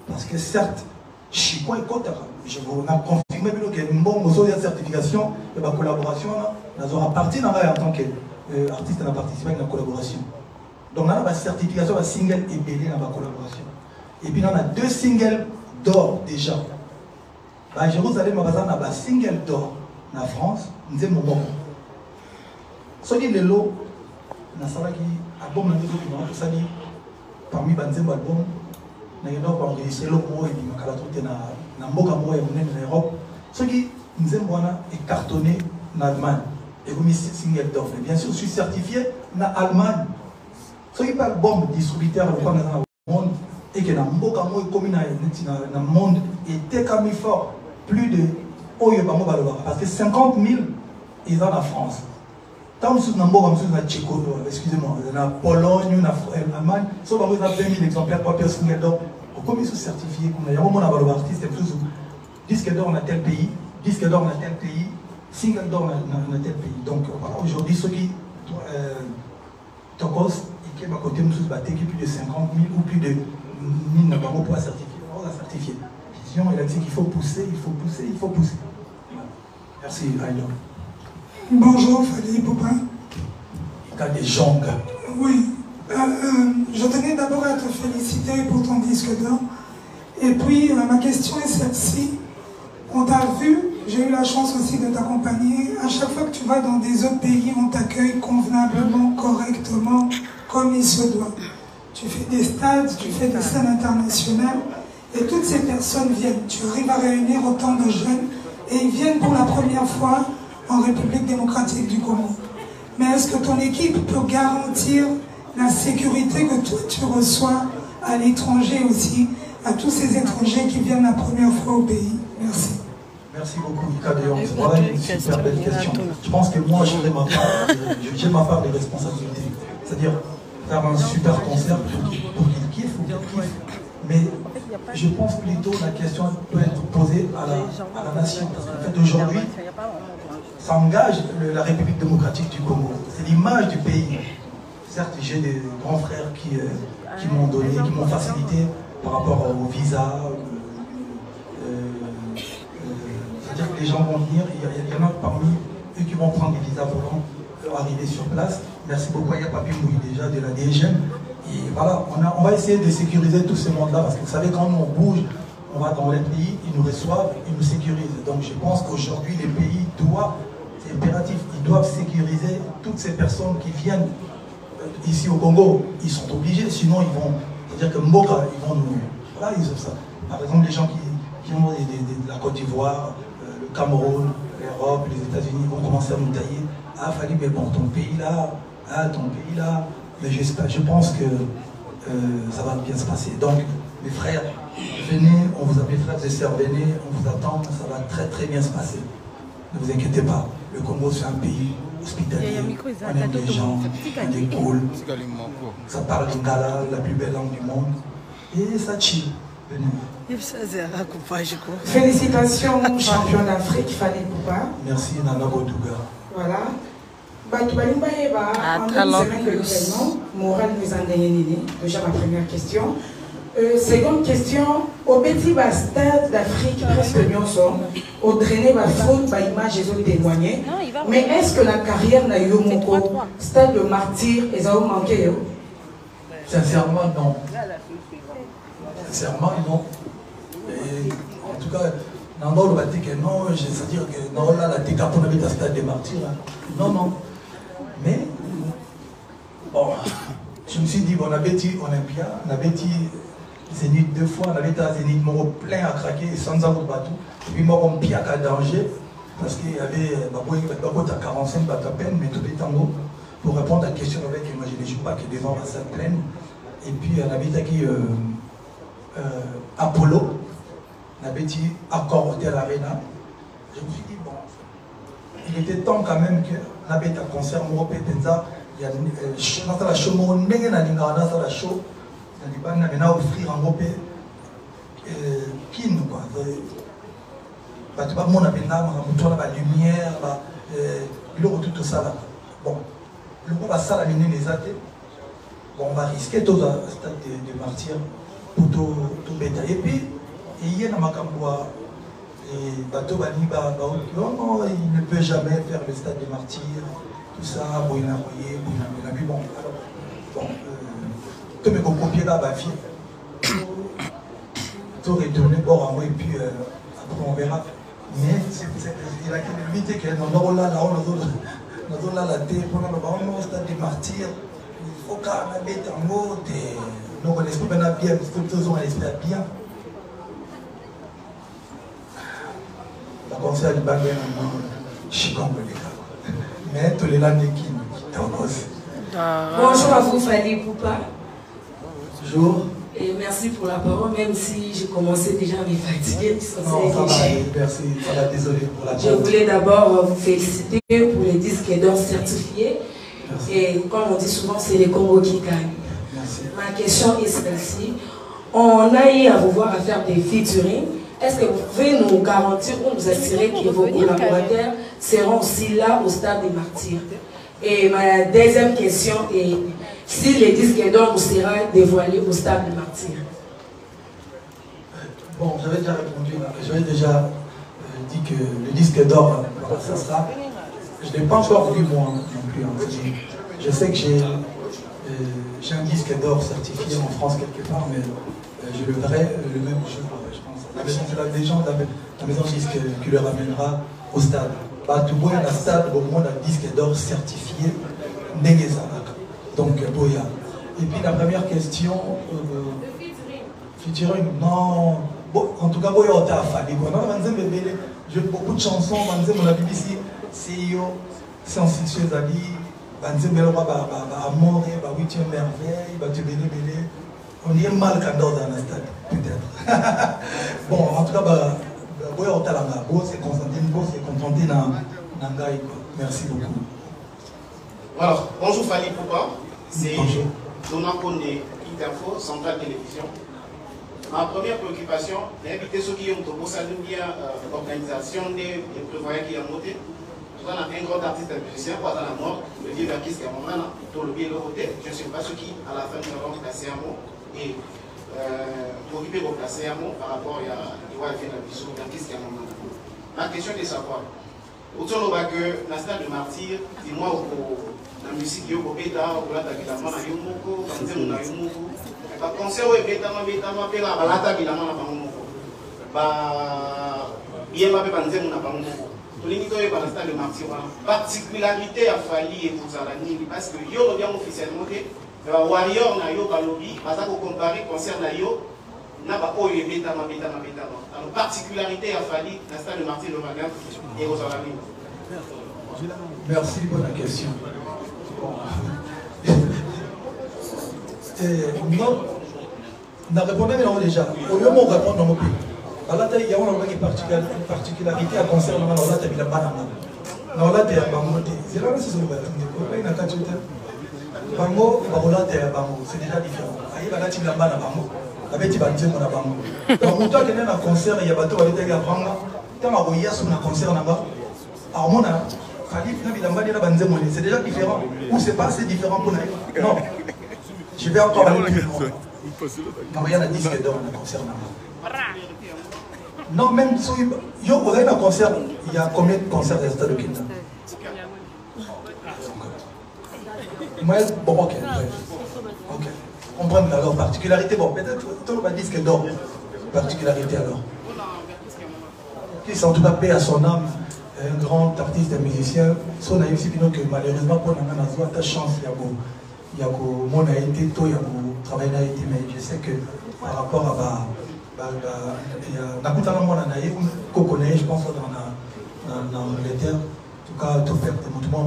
Parce que certes, Chico et Kotara, je vous confirme que nous avons une certification et ma collaboration, nous avons parti dans en tant que artiste n'a participé à la collaboration. Donc on a la certification de single et belé dans la collaboration. Et puis on a 2 singles d'or déjà. À Jérusalem, on a un single d'or en France, nous avons mon ce qui est le lot, on a album parmi les albums, on a enregistré le mot et on a Europe. Ce qui nous avons cartonné en Allemagne. Et vous single d'or. Bien sûr, je suis certifié en Allemagne. Ce qui est album distributeur dans le monde et que dans le monde était comme fort plus de parce que 50 000 ils sont en France. Tant que nous avons Tchéco, excusez-moi, en Pologne, en Allemagne, nous avons 20 000 exemplaires papier single d'or. Comme ils sont certifiés, comme il y a un artiste, disque d'or dans tel pays, disque d'or dans tel pays, single d'or dans tel pays. Donc voilà, aujourd'hui, ceux qui Tokos, et qui à côté nous battent plus de 50 000 ou plus de 1000 n'avons pas certifié. On a certifié. Il a dit qu'il faut pousser, il faut pousser, il faut pousser. Merci, Aïda. Bonjour, Fali Poupa. Il y a des jambes. Oui. Je tenais d'abord à te féliciter pour ton disque d'or. Et puis, ma question est celle-ci. On t'a vu, j'ai eu la chance aussi de t'accompagner. À chaque fois que tu vas dans des autres pays, on t'accueille convenablement, correctement, comme il se doit. Tu fais des stades, tu fais des scènes internationales. Et toutes ces personnes viennent. Tu arrives à réunir autant de jeunes. Et ils viennent pour la première fois en République démocratique du Congo. Mais est-ce que ton équipe peut garantir la sécurité que toi tu reçois à l'étranger aussi, à tous ces étrangers qui viennent la première fois au pays? Merci. Merci beaucoup, Ika de Yonce. Voilà une super belle question. Je pense que moi, j'ai ma part de responsabilité. C'est-à-dire faire un super concert pour qu'il kiffe ou qu'il kiffe. Mais je pense plutôt que la question peut être posée à la nation. Parce qu'en fait, aujourd'hui, ça engage la République démocratique du Congo. C'est l'image du pays. Certes, j'ai des grands frères qui m'ont donné, qui m'ont facilité par rapport au visa. C'est-à-dire que les gens vont venir, il y en a parmi eux qui vont prendre des visas volants pour arriver sur place. Merci beaucoup à Yapapi Mouy déjà de la DGM. Et voilà, on va essayer de sécuriser tout ce monde-là parce que vous savez, quand nous on bouge, on va dans les pays, ils nous reçoivent, ils nous sécurisent. Donc je pense qu'aujourd'hui, les pays doivent, c'est impératif, ils doivent sécuriser toutes ces personnes qui viennent ici au Congo. Ils sont obligés, sinon ils vont, c'est-à-dire que Mboka, ils vont nous... Voilà, ils ont ça. Par exemple, les gens qui ont de la Côte d'Ivoire, le Cameroun, l'Europe, les États-Unis vont commencer à nous tailler. Ah, Fali, mais bon, ton pays là, ah, ton pays là. Mais j'espère, je pense que ça va bien se passer. Donc, mes frères, venez, on vous appelle frères et sœurs, venez, on vous attend, ça va très très bien se passer. Ne vous inquiétez pas, le Congo c'est un pays hospitalier, on aime les gens, on est cool, ça parle lingala, la plus belle langue du monde, et ça chill. Venez. Félicitations, champion d'Afrique, Fali Poupa. Merci, Nana Bodouga. Voilà. Moral déjà ma première question. Seconde question, au petit stade d'Afrique presque nyonso, au drainer ma faute, ma image et autres témoigner. Mais est-ce que la carrière n'a eu mon stade de martyr et ça a manqué? Sincèrement non. Sincèrement non. Et, en tout cas, non, le batik non, c'est-à-dire que non là la TK pour le stade des martyrs. Non non. Mais, bon, je me suis dit, bon, on avait dit Olympia, on avait dit Zénith 2 fois, on avait dit Zénith, mon plein à craquer, sans avoir de bateau. Et puis, moi, on piac à danger, parce qu'il y avait, à 45 bateaux à peine, mais tout est en haut. Pour répondre à la question avec, moi, je ne joue pas que devant la salle pleine. Et puis, on avait dit Apollo, on avait dit Accor Hotel Arena. Je me suis dit, bon, il était temps quand même que on avait un concert moi peut-être il y a la show mon ndenge na lingana ça la show na libana na offrir en groupe kin quoi bah tu vas mon abenda ma la lumière bah tout ça là bon le groupe va ça la mine les athées bon on va risquer tout à stade de martyr pour tout bêta et puis il y a na makamboa et bateau il ne peut jamais faire le stade des martyrs. tout ça, bon, tout me copier là, ma fille. Tout retourner pour en et puis après on verra. Mais il a qu'une limite que nous avons là, nous avons là la terre, nous avons un stade de martyrs. Il faut qu'on mette en mode, nous connaissons bien, nous avons l'esprit bien. La conseil du bagage, je suis comme le gars. Mais tous les landais qui t'envoient. Bonjour à vous, Fally Ipupa. Bonjour. Et merci pour la parole, même si je commençais déjà à me fatiguer. Non, ça va, merci, ça va, désolé pour la parole. Je voulais d'abord vous féliciter pour les disques d'or certifiés. Merci. Et comme on dit souvent, c'est les Congos qui gagnent. Merci. Ma question est celle-ci. On a eu à vous voir à faire des featuring. Est-ce que vous pouvez nous garantir ou nous assurer que vos collaborateurs seront aussi là au stade des martyrs? Et ma deuxième question est si les disques d'or vous sera dévoilé au stade des martyrs. Bon, j'avais déjà répondu, j'avais déjà dit que le disque d'or, ça sera. Je ne l'ai pas encore vu moi non plus. Hein. Je sais que j'ai un disque d'or certifié en France quelque part, mais je le verrai le même jour, je pense. C'est la légende, la maison de disque qui le ramènera au stade. Tout le monde à stade, au moins un disque d'or certifié, donc Boya. Et puis la première question, featuring, non, bon, en tout cas Boya on t'a fallu. J'ai beaucoup de chansons, on a BBC, CEO, science-fiction, Amour, 8e merveille, on y est mal quand dans un stade, peut-être. Bon, en tout cas, Boya on t'a la main, c'est contenté dans Nangaï. Merci beaucoup. Alors, bonjour Fally Ipupa, c'est Donald Kondé, Interfo, Centrale Télévision. Ma première préoccupation, c'est d'inviter ceux qui ont bien l'organisation des prévoyants qui ont voté. Tout à un grand artiste musicien, pas dans la mort, le vieux artiste qui a mon nom, tout le bien le voté. Je ne sais pas ceux qui, à la fin, nous allons placer un mot et m'occuper de placer un mot par rapport à l'artiste qui a mon nom. Ma question est de savoir, autour de la stade de martyr, dis-moi la musique yo beta ou la tabilama na yomoko kanze na yomoko ba concert o beta ma pela balata bilama na bamoko ba yema pe banze na bamoko to lingi to e ba stade de martyr particularité a Fally et pour Zalani parce que yo bien officiellement que warrior na yo balobi baza ko comparer concert na yo na ba oyo beta ma alors particularité a Fally la stade de martyr le Magan et aux Zalani. Merci pour la question. Non, on a répondu déjà. Au lieu de répondre dans mon pays, il y a une particularité à concert dans la tête de la banane. Dans la tête de la banane, c'est là que c'est déjà différent. Il y a la tête de la banane. Avec des bandes, on a banane. Donc, quand il y a un concert, il y a des bateaux avec des gars. Quand il y a un concert, on a c'est déjà différent. Ou c'est pas assez différent pour nous. Non. Je vais encore aller plus loin. Non, il y a un disque d'or dans le concert. Non, même si il y a un concert, il y a combien de concerts dans le stade de Kinda? Moi, bon, ok. Ok. On prend alors particularité. Bon, peut-être tout le disque d'or. Particularité alors. Qui sont tout à fait à son âme. Un grand artiste et musicien, son aïe aussi que malheureusement pour nous ta chance, il y a mon été tôt, il y a travail été, mais je sais que par rapport à la qu'on connaît, je pense dans l'Angleterre, en tout cas tout faire tout mon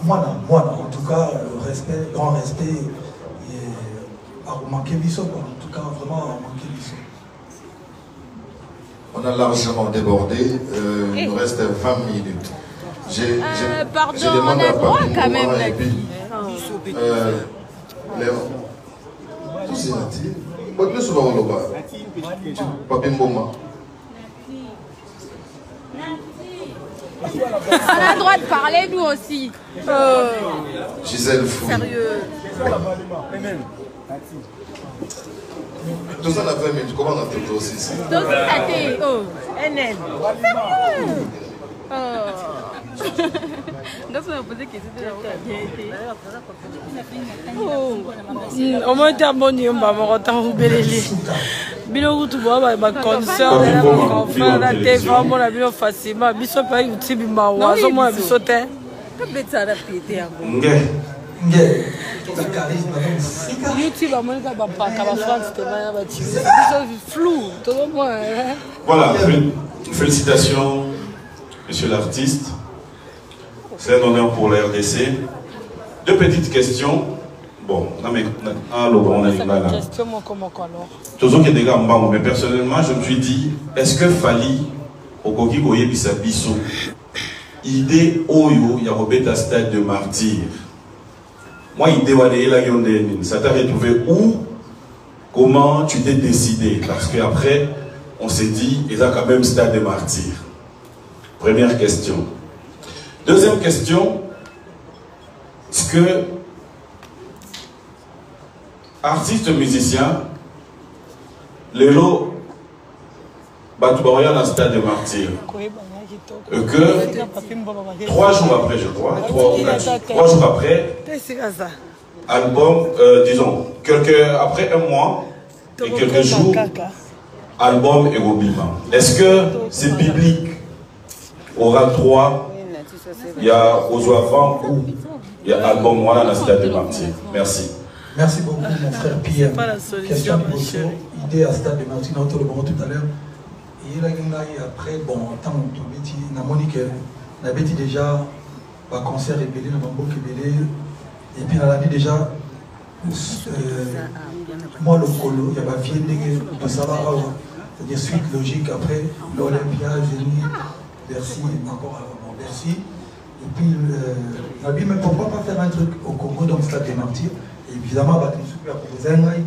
moi en tout cas respect, grand respect et à manquer biso quoi, en tout cas vraiment à manquer biso. On a largement débordé, il nous reste 20 minutes. Pardon, on a droit quand même là. Léon, tout c'est gentil. Bonne souvent on va. Papi Mboma. On a le droit de parler nous aussi. Gisèle Fou. Sérieux. Tout ça, on a 20 minutes. Comment on a fait aussi? Oh, NL. Sérieux. Au moins, tu as mon nom, on Bilo tu vois ma concert na conférence na TV vraiment na bilo facilement biso pa YouTube mawa so mo biso te kabetsa na pete yango nge YouTube amonika ba paka ba France te ba ba ti biso flou tout le monde. Voilà, félicitations monsieur l'artiste. C'est un honneur pour la RDC. Deux petites questions. Bon, non mais on a une question toujours qui est des gars, mais personnellement je me suis dit, est-ce que Fally Okoki Koye Bisabiso idée Oyo Yarobeta stade de martyr. Moi idée Wadela Yondénin, ça t'a retrouvé où? Comment tu t'es décidé? Parce qu'après on s'est dit, il y a quand même stade de martyr. Première question. Deuxième question, est-ce que artiste musicien, le lot Batoubaroya dans le stade de martyr. Et que 3 jours après, je crois, 3 jours après, album, disons, après un mois et quelques jours, album et Robima. Est-ce que c'est biblique? Aura 3, il y a Ozoafan ou il y a album voilà dans le stade de martyr. Merci. Merci beaucoup, mon frère Pierre. Question de idée à stade de Martin, tout le monde tout à l'heure. Et après, bon, tant que na Monique, na bêti déjà, un concert ébélé, na bambo ébélé. Et puis, on a dit déjà, moi, le colo, il y a ma vie de Savara, c'est-à-dire suite logique après l'Olympia, Génie, Bercy, encore Bercy. Et puis, on a dit, mais pourquoi pas faire un truc au Congo dans le stade des martyrs? Évidemment, il y a proposé un aïe.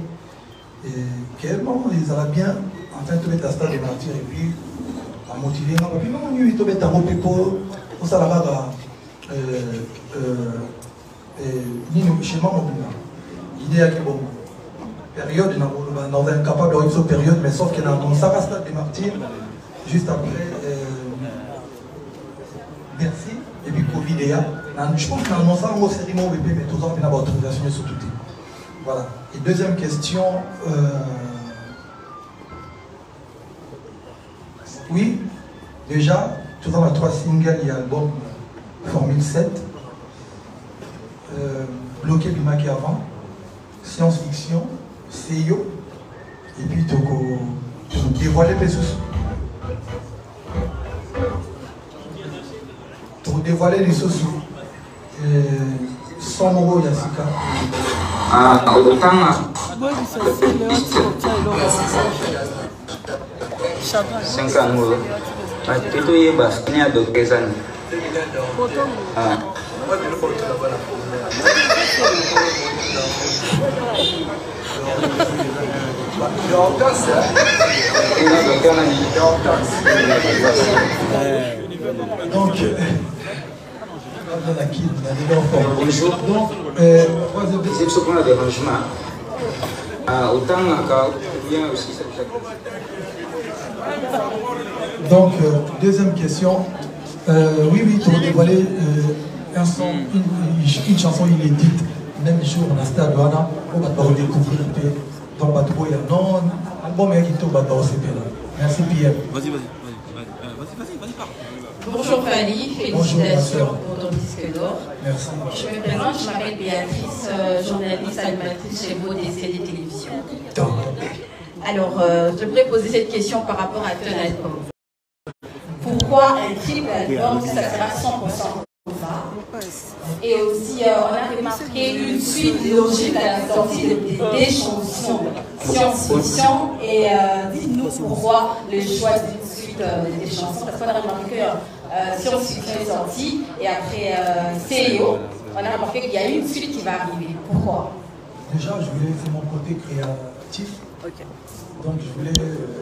Et quellement, ils allaient bien, enfin, tout mettre à stade des martyrs et puis, à motiver. Et puis, non, il y a un gros pipo, on s'en va chez moi, l'idée est que bon, période, dans un capable de réussir période, mais sauf qu'il y a un stade des martyrs, juste après Bercy, et puis Covid. Je pense qu'on a annoncé en cérémonie au BP, mais tout ça, on a autorisation sur tout. Voilà. Et deuxième question. Oui, déjà, tout dans les 3 singles, il y a l'album Formule 7, Bloqué Bimaki avant, Science-Fiction, Seyo, et puis tu dévoiler les sous. Tu dévoiler les sous. Sans Moro Yassika. Ah, autant. Sengkang itu ya bahasanya dokesan. Donc, bonjour. C'est ce qu'on a dérangement. Autant encore bien aussi ça. Donc, deuxième question. Oui, tu vas dévoiler une chanson inédite, même jour dans le stade, on va découvrir. Donc, non, album est qui va merci Pierre. Vas-y. Bonjour Fally, félicitations pour ton disque d'or. Merci. Je me présente, je m'appelle Béatrice, journaliste, animatrice chez Beau DC des télévisions. Alors, je voudrais poser cette question par rapport à ton album. Pourquoi un triple album, ça sera 100% combat? Et aussi, on a remarqué une suite logique à la sortie des chansons science-fiction. Et dites-nous pourquoi le choix d'une suite des chansons. Parce qu'on a remarqué que science-fiction est sortie et après CEO, on a remarqué qu'il y a une suite qui va arriver. Pourquoi? Déjà, je voulais faire mon côté créatif. Donc, je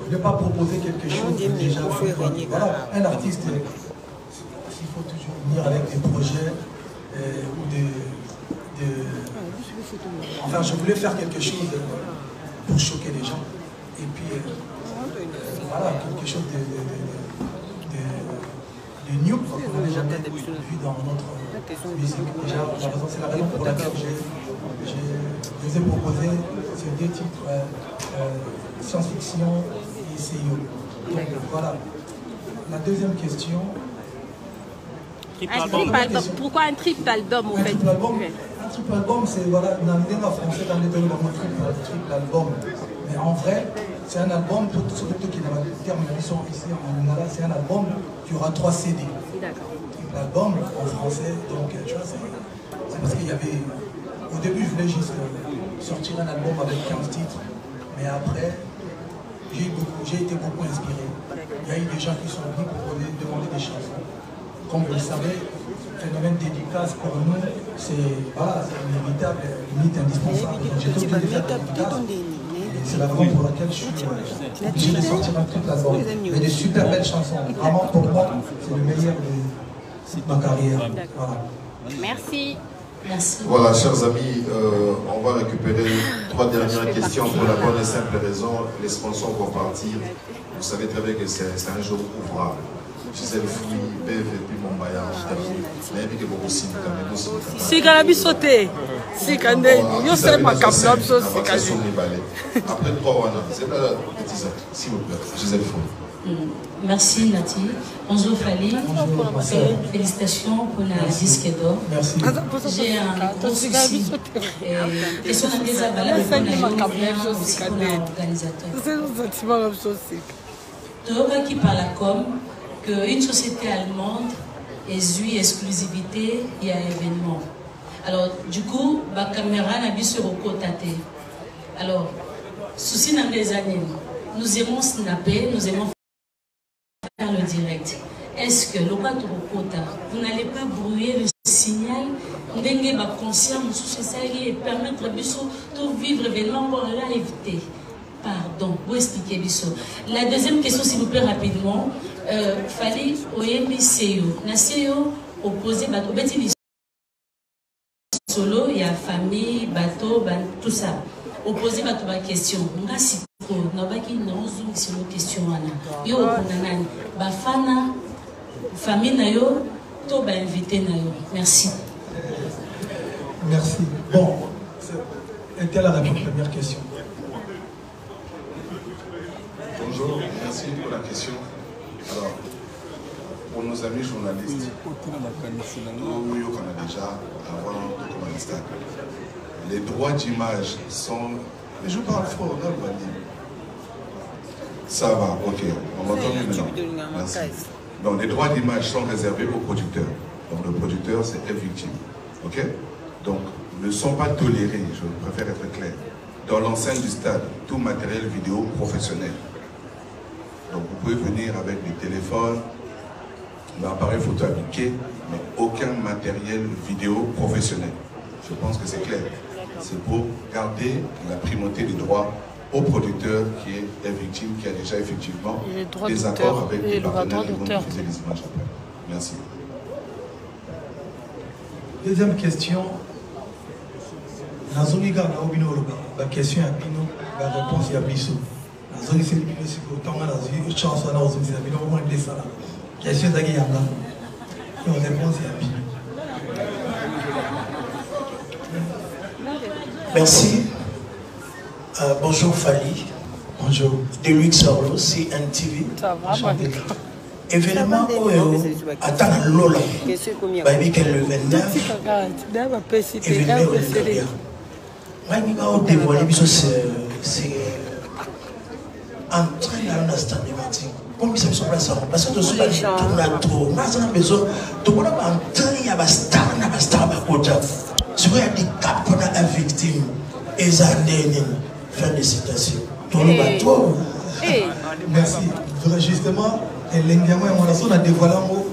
voulais pas proposer quelque chose de déjà. Voilà, un artiste, il faut toujours venir avec des projets ou enfin, je voulais faire quelque chose pour choquer les gens. Et puis, voilà, quelque chose New, qu'on n'avait jamais vu dans notre musique. Déjà, c'est la raison pour laquelle je vous ai proposé ces deux titres, science-fiction et CIO. Donc voilà. La deuxième question. Pourquoi un triple album, en fait? Un triple album, c'est voilà, dans le français, dans les triple album. Mais en vrai, c'est un album, pour ceux qui n'ont pas de terme ici en Lingala, c'est un album qui aura 3 CD. Triple album en français, donc tu vois, c'est parce qu'il y avait. Au début, je voulais juste sortir un album avec 15 titres, mais après, j'ai été beaucoup inspiré. Il y a eu des gens qui sont venus pour demander des chansons. Comme vous le savez, le phénomène dédicace pour nous, c'est inévitable, limite indispensable. J'ai tout obligé de faire des dédicaces. C'est la raison pour laquelle je suis obligé de sortir un truc là-dedans. Mais des super belles chansons. Vraiment, pour moi, c'est le meilleur de ma carrière. Voilà. Merci. Merci. Voilà, chers amis, on va récupérer 3 dernières questions pour la bonne et simple raison. Les sponsors vont partir. Vous savez très bien que c'est un jour ouvrable. Gisèle Fouy, Bev et puis Mombaya, mais il y a beaucoup de signes quand même. Si Galabi sauté, si Kandé, yo sais ma capable sauce, si Kandé. Après 3 ans, c'est pas la petite, s'il vous plaît, Gisèle Fouy. Merci Nati. Bonjour Fali. Félicitations pour la disque d'or. Merci. J'ai un gros souci. Et son adresse pour l'organisateur. Toba qui par la com qu'une société allemande est eu exclusivité il y a événement. Alors du coup, la caméra n'a pas sur le côté. Alors, souci dans des années, nous aimons snapper, nous aimons faire le direct. Est-ce que le vous n'allez pas brouiller le signal d'engue ba conscience sous ça et permettre à Bissot de vivre événement pour la éviter? Pardon, vous expliquez Bissot. La deuxième question, s'il vous plaît, rapidement. Fallait au MCO. Naseo opposé bateau. Solo, il y a famille, bateau, tout ça. Opposé bateau ma question. Merci. Nobaki non zoom sur nos questions. Yo konanani. Bafana, famille na yo, to ba invité na yo. Merci. Merci. Bon, c'était la première question. Bonjour, merci pour la question. Alors, pour nos amis journalistes, nous on a déjà avant de commencer. Les droits d'image sont. Mais je parle fort, non, ça va, ok. On m'entend mieux maintenant. Merci. Donc, les droits d'image sont réservés aux producteurs. Donc, le producteur, c'est une victime. Ok? Donc, ne sont pas tolérés, je préfère être clair, dans l'enceinte du stade, tout matériel vidéo professionnel. Donc vous pouvez venir avec des téléphones, l'appareil photo appliqué, mais aucun matériel vidéo professionnel. Je pense que c'est clair. C'est pour garder la primauté des droits au producteur qui est victime, qui a déjà effectivement des accords avec les partenaires qui vont diffuser les images après. Merci. Deuxième question. La question à Pino, la réponse est à Bissou. Merci. Bonjour Fali. Bonjour. De Luxe Orlo, CNTV. Événement attends Lola. Baby qu'elle le 29. Événement au dévoilé, c'est en train d'un instant de matin. Comme ça se passe, parce que tout le monde trop. Nous avons besoin de voir un train, il y a un star, si vous avez des capons à victime, et ça fin de citation. Tout le monde trop. Merci. Justement, on a dévoilé un mot.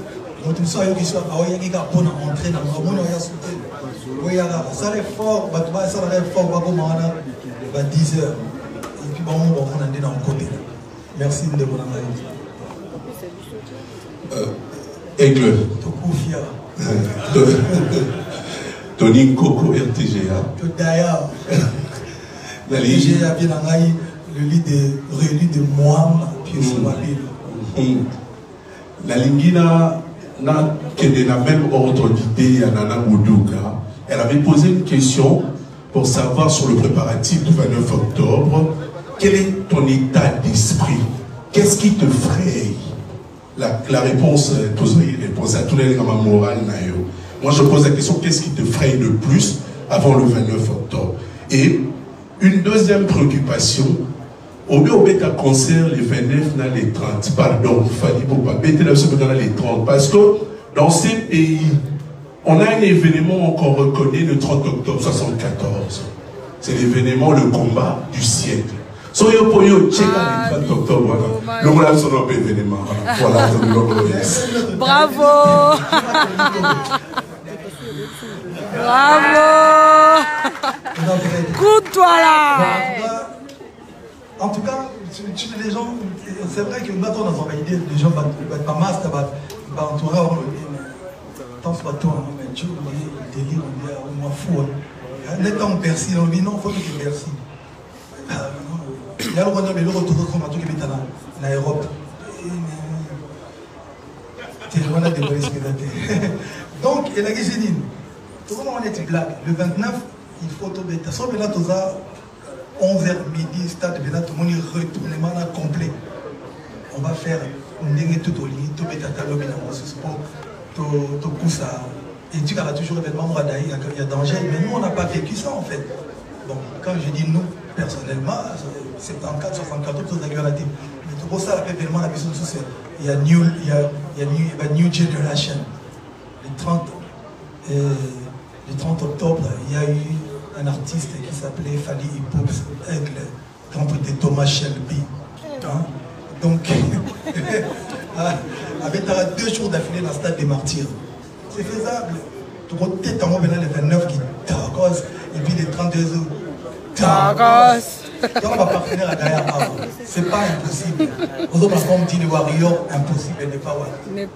On a soit qui soit à Oyaki pour entrer dans le monde, il y a ça est fort, ça est fort, à 10 h. Et puis, on est dans le côté. Merci de mon avis. Aigle. Tony Coco RTGA. D'ailleurs, RTGA vient d'engager le lit de Mohamed, puis c'est ma ville. La Lingina, qui est dans la même ordre d'idée à Nana Moudouga. Elle avait posé une question pour savoir sur le préparatif du 29 octobre, quel est ton état d'esprit? Qu'est-ce qui te fraye? La réponse, à tous les gamins morales. Moi, je pose la question, qu'est-ce qui te fraye le plus avant le 29 octobre? Et une deuxième préoccupation, au mieux, on met un concert les 29, dans les 30. Pardon, Fali Poupa, mettez là dans les 30. Parce que dans ces pays, on a un événement qu'on reconnaît le 30 octobre 74. C'est l'événement, le combat du siècle. So yo po yo check le 30 octobre. Le monde a son événement. Voilà, bravo. Bravo. Coup de toi là. En tout cas, les gens, c'est vrai que maintenant on a envoyé les gens battent pas masse, entouré tant soit toi, mais tu vois, le délire, on m'en fout. Net en Bercy, on dit non, il faut que Bercy. Il y a le Rwanda, mais le retour de son bateau qui est en Europe. C'est le Rwanda de Boris Médate. Donc, il y a la Génine. Tout le monde est blague. Le 29, il faut tomber. Sauf que là, tout ça, 11h midi, stade, tout le monde est retournement complet. On va faire une tout au lit, tout bêta lobby dans ce sport, tout pousse à. Et tu as toujours événement, il y a danger, mais nous, on n'a pas vécu ça en fait. Donc, quand je dis nous, personnellement, 74, 74, tout ça, mais tout pour ça, l'événement, la question c'est il y a New Generation. Le 30 octobre, il y a eu un artiste qui s'appelait Fali Ipops avec le grand de Thomas Shelby. Hein? Donc, avec 2 jours d'affilée dans le stade des Martyrs. C'est faisable. Tout le monde est en venant le 29 qui targose et puis les 32 autres. Targose. Donc on va partenaire à Gaïa. C'est pas impossible. Aux autres, comme dit le Warrior, impossible n'est pas ouais.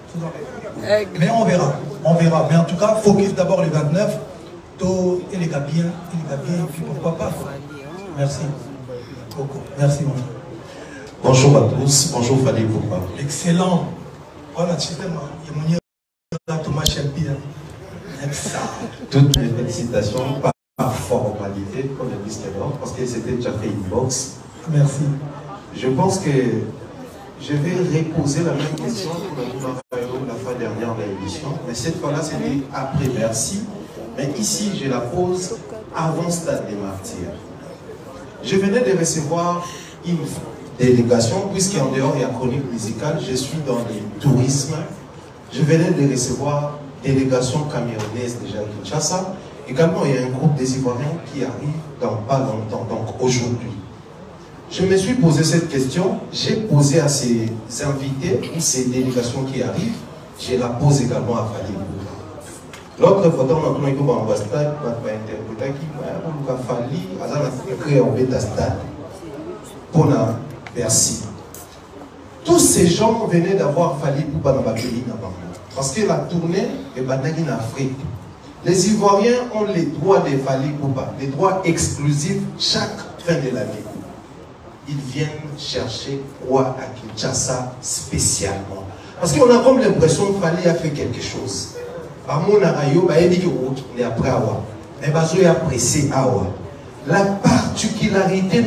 Mais on verra. On verra. Mais en tout cas, focus d'abord le 29. Il est bien, et puis pourquoi pas. Merci. Coco. Merci mon frère. Bonjour à tous, bonjour Fali Poupa. Excellent. Voilà, tu sais, il y a Thomas Shelby. Toutes mes félicitations par formalité, comme le disque d'or, parce que c'était déjà fait une box. Merci. Je pense que je vais reposer la même question que la fois dernière de l'émission, mais cette fois-là c'était après Bercy. Mais ici, je la pose avant Stade des Martyrs. Je venais de recevoir une délégation, puisqu'en dehors il y a chronique musicale, je suis dans le tourisme. Je venais de recevoir délégation camerounaise déjà à Kinshasa. Également, il y a un groupe des Ivoiriens qui arrive dans pas longtemps, donc aujourd'hui. Je me suis posé cette question, j'ai posé à ces invités ou ces délégations qui arrivent, je la pose également à Fali. L'autre fois, on a dit que l'ambassade va interpréter qu'il a fallu créer un bêta stade pour la Bercy. Tous ces gens venaient d'avoir fallu pour la pays parce que la tournée est en Afrique. Les Ivoiriens ont les droits de Fali Poupa, les droits exclusifs chaque fin de l'année. Ils viennent chercher quoi à Kinshasa spécialement. Parce qu'on a comme l'impression que Fali a fait quelque chose. La particularité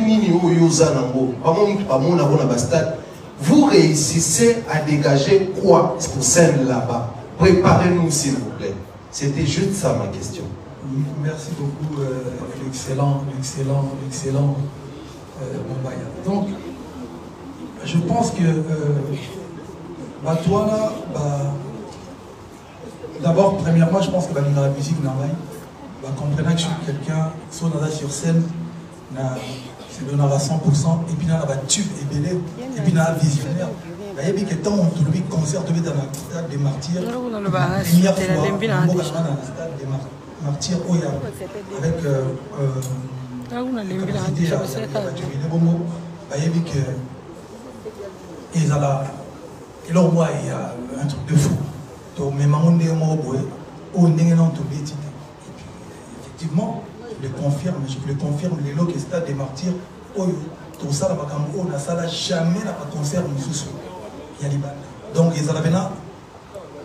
vous réussissez à dégager quoi pour scène là-bas? Préparez-nous s'il vous plaît. C'était juste ça ma question. Merci beaucoup, l'excellent Mombaya. Donc, je pense que toi là, d'abord, premièrement, je pense que dans la musique, comprenez que je suis quelqu'un, soit sur scène, c'est donné à 100%, et puis dans la tube et belé, et puis dans la visionnaire. Il y a des temps où tout le concert devait dans le stade des Martyrs. La première fois, dans le stade des Martyrs, avec et là, moi, il y a un truc de fou. Donc, mais effectivement, je le confirme, les lots qui stade des Martyrs, tout ça, on a ça là, jamais n'a pas concert, il y a des bandes. Donc, ils avaient là,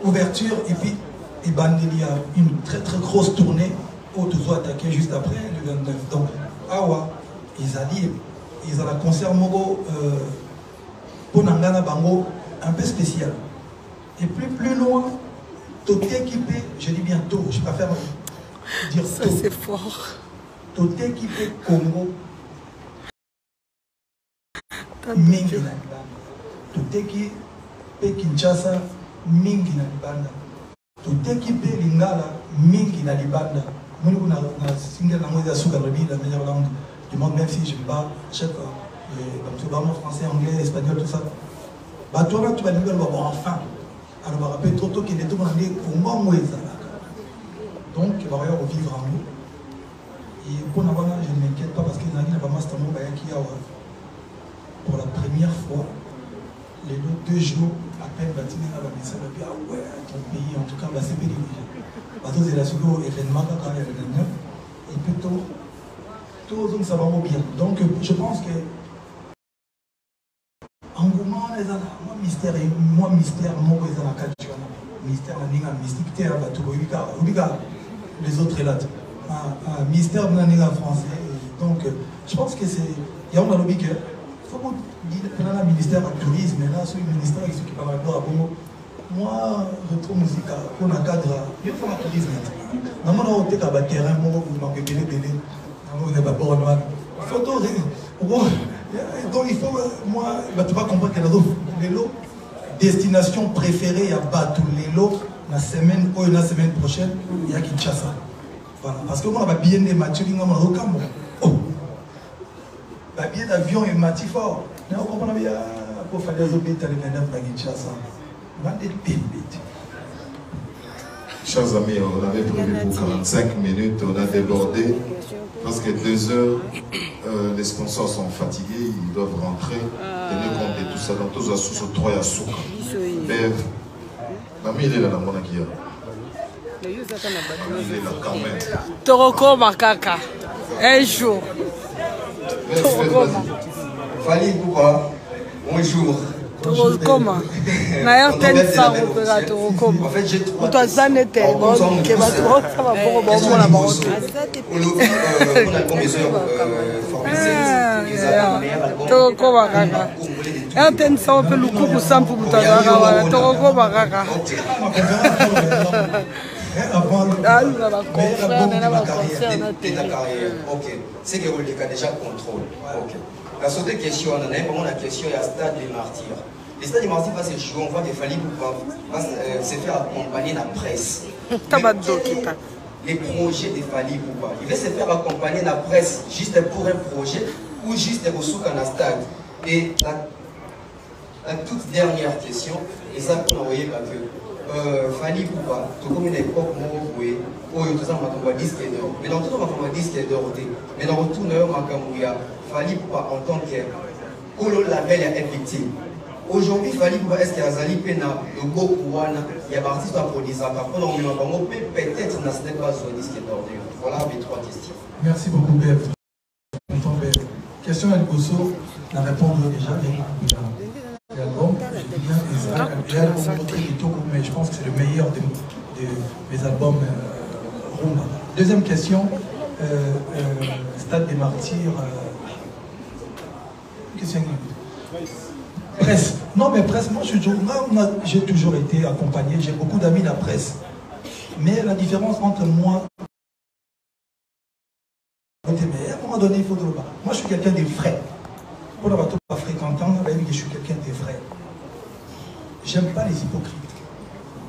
ouverture, et puis il y a une très très grosse tournée où tu dois attaquer juste après le 29. Donc, awa, ils ont un concert mogo pour Nangana Bango un peu spécial. Et plus loin, tout équipé, je dis bien tout, je préfère dire ça. C'est fort. Tout équipé Congo. Mingi na libanda. Tout équipé Kinshasa, mingi na libanda. Tout équipé Lingala, mingi na libanda. Moi, je suis single langue de Souka Rebi, la meilleure langue du monde, même si je ne pas chaque comme français, anglais, espagnol, tout ça. Bah, toi, là, tu vas dire, enfin. Alors, on va rappeler trop tôt qu'il est tout le monde pour moi, moi, donc, il va y avoir vivre en nous. Et pour nous, je ne m'inquiète pas parce qu'il y a pas master qui a pour la première fois, les 2 jours, à peine bâtiment à la maison, et puis, ah ouais, ton pays, en tout cas, c'est bien dirigé. Parce que c'est la seconde événement quand il y a le et plutôt, tout le monde ça va bien. Donc, je pense que engouement, moi, mystère, moi, moi, mystère, mystique, les autres là. Mystère, français. Donc, je pense que c'est. Il y a un lobby que. Il faut dire que le ministère du tourisme, mais là, c'est le ministère qui s'occupe par rapport à Bongo. Moi, je trouve musique pour un cadre. Il faut le tourisme. Dans mon autre terrain, moi, vous m'avez belé. On n'est pas bon, photo. Donc il faut, moi, tu vas comprendre que les lots, destination préférée à Batou, les lots, la semaine prochaine, il y a Kinshasa. Voilà, parce que moi, on a bien des matchs, on a aucun mot. Oh, le billet d'avion est mati fort. Mais on comprend bien, pour faire des hôpitaux, les gens à Kinshasa. On va des pépites. Chers amis, on avait prévu pour 45 minutes, on a débordé. Parce que 2 heures, les sponsors sont fatigués, ils doivent rentrer, tenir compte de tout ça. Dans tous les sous 3 à Souka. Mais, Mami, il est là dans mon akia. Il est là quand même. Toroko Makaka, un jour. Fali Poupa, bonjour. Torokoma. Naïr ten sa opéra Torokoma. En fait, j'ai 3 questions. Toi, ça n'était pas. Ça va pour bon la barotte. On a combien de Torokoma Kaka. Un ten sa opéra Luku pour ça pour Boutazara. Torokoma Kaka. Ok, c'est que vous l'avez déjà contrôle. Ok. La seconde question, on a vraiment la question il y a Stade des Martyrs. Le Stade des Martyrs va se jouer, on voit que Fali va se faire accompagner la presse. Les projets de Fali Poupa. Il va se faire accompagner la presse juste pour un projet ou juste pour souk en stade. Et la toute dernière question, et ça qu'on a envoyé parce que Fali Poupa, tout comme une époque où il y a un disque d'or. Mais dans tout le monde, il y a un disque d'or. Mais dans tout le monde, il y a Fali Poupa en tant que Kolo Label est victime. Aujourd'hui, Fali Poupa, est-ce qu'il y a Zali Pena, le Gokouana, il y a artiste à produire ça, peut-être n'a pas un disque d'or. Voilà mes 3 questions. Merci beaucoup, Bev. Question à Ngosso, la réponse déjà l'album. L'album mais je pense que c'est le meilleur de mes albums rumba. Deuxième question, Stade des Martyrs. Question presse. Non mais presse, moi j'ai toujours été accompagné, j'ai beaucoup d'amis de la presse. Mais la différence entre moi mais à un moment donné, il faut de moi je suis quelqu'un de vrai. Pour la bateau pas fréquentant, je suis quelqu'un de vrai. J'aime pas les hypocrites.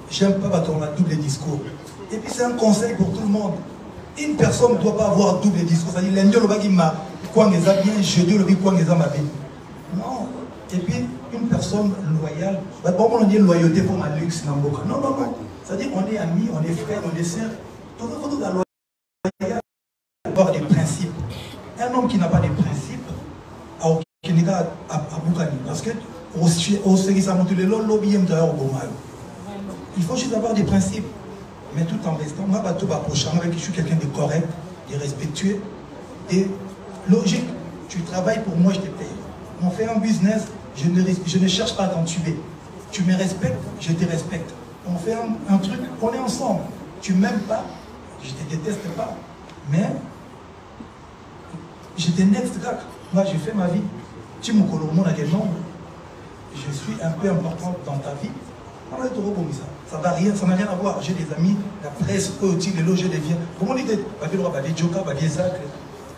J'aime pas bateau on a double discours. Et puis c'est un conseil pour tout le monde. Une personne ne doit pas avoir double discours. C'est-à-dire l'Indien le bagi m'a quoi les a bien, jeudi le bagi quoi les a ma bien. Non. Et puis une personne loyale, bon on dit loyauté pour ma luxe dans beaucoup. Non, non, non. C'est-à-dire qu'on est amis, on est frères, on est sœurs. Donc il faut la loyauté, avoir des principes. Un homme qui n'a pas de principes, parce que il faut juste avoir des principes, mais tout en restant, moi, je suis quelqu'un de correct, de respectueux, et logique. Tu travailles pour moi, je te paye. On fait un business, je ne cherche pas à t'en tuer. Tu me respectes, je te respecte. on fait un truc, on est ensemble. Tu m'aimes pas, je te déteste pas, mais je te next gars. Moi, j'ai fait ma vie. Tu me connais au monde à quel nombre. Je suis un peu important dans ta vie. On est trop beau, ça va rien, ça n'a rien à voir. J'ai des amis, la presse, eux aussi, les loges, les vieux. Comment on dit des Joka, des Zak.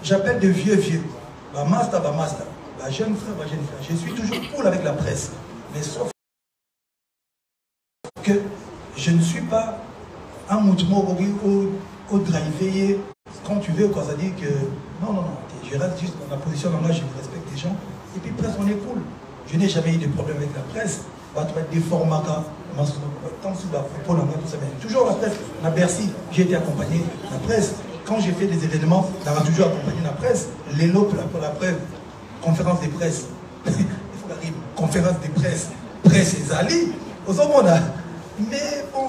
J'appelle de vieux. Bah master, bah jeune frère. Je suis toujours cool avec la presse. Mais sauf que je ne suis pas un mouvement au driver quand tu veux, quoi. Ça dit que non, je reste juste dans la position dans laquelle je respecte les gens. Et puis presse, on est cool. Je n'ai jamais eu de problème avec la presse. Bah, tu vas être des formats, toujours la presse. La Bercy, j'ai été accompagné de la presse. Quand j'ai fait des événements, on a toujours accompagné la presse. L'élo pour la presse, conférence des presses. Il faut la rime. Conférence des presses. Presse et Zali. Aux hommes, on a. Mais bon,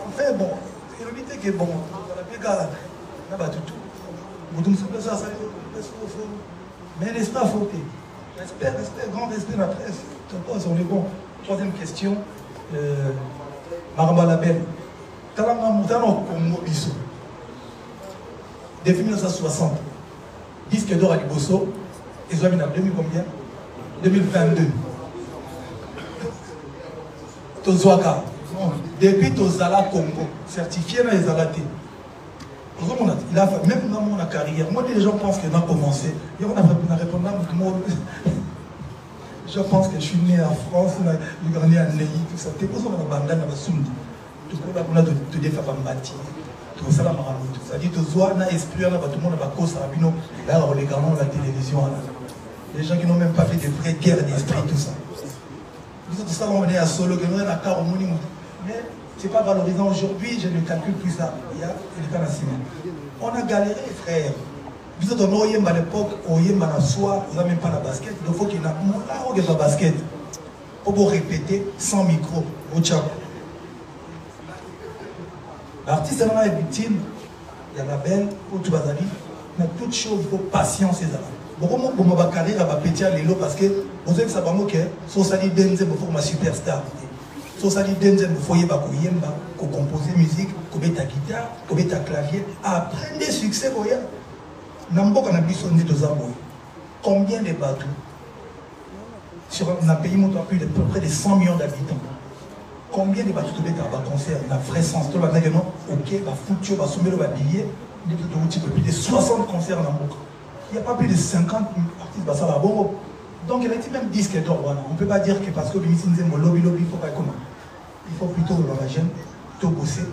enfin bon, c'est l'unité qui est bon. On a battu tout. Mais n'est-ce pas fauté? Respect, grand respect de la presse. On est bon. Troisième question. Maramba Label. Depuis 1960, disque d'or à Liboso, ils ont mis en 2000 combien? 2022. Tozwaka. Depuis Tozala Congo, certifié dans les Zalaté. Il a fait, même dans mon carrière, moi les gens pensent qu'il a commencé. Et on a répondu à moi. Je pense que je suis né en France, j'ai grandi à Ney, tout ça. C'est pour ça qu'on a bandana, on a soumdi. Tout ça, on a de défendre bâti. Tout ça, ça dit que Zoa n'a esprit, tout le monde a cause à Rabino. Là, on les regardons la télévision. Les gens qui n'ont même pas fait de vraies guerres d'esprit, tout ça. Tout ça, on est à Solo, on est à Caromoni. Mais ce n'est pas valorisant aujourd'hui, je ne calcule plus ça. Il y a le cas on a galéré, frère. Vous êtes en à l'époque, on y a soir, vous n'avez même pas la basket. Il faut qu'il y ait la basket. Pour vous répéter sans micro. L'artiste est victime. Il y a la belle, il y a toutes choses, il faut patience. Beaucoup de ma carrière va péter à l'élo parce que vous savez que ça va moquer. Si vous allez denze, vous faut ma superstar. Si vous allez denze, vous faut composer musique, commettre ta guitare, commettre ta clavier. Après des succès, vous voyez. Combien de bateaux sur un pays où on a plus de près de 100 millions d'habitants? Combien de bateaux tu as un concert? La vraie sens. Tu vas dire non, ok, va foutre, va soumettre le billet. Plus de 60 concerts dans le monde. Il n'y a pas plus de 50 artistes. Donc il a été même disque d'or. On ne peut pas dire que parce que le lobby, il faut pas comment. Il faut plutôt la jeune, tout bosser,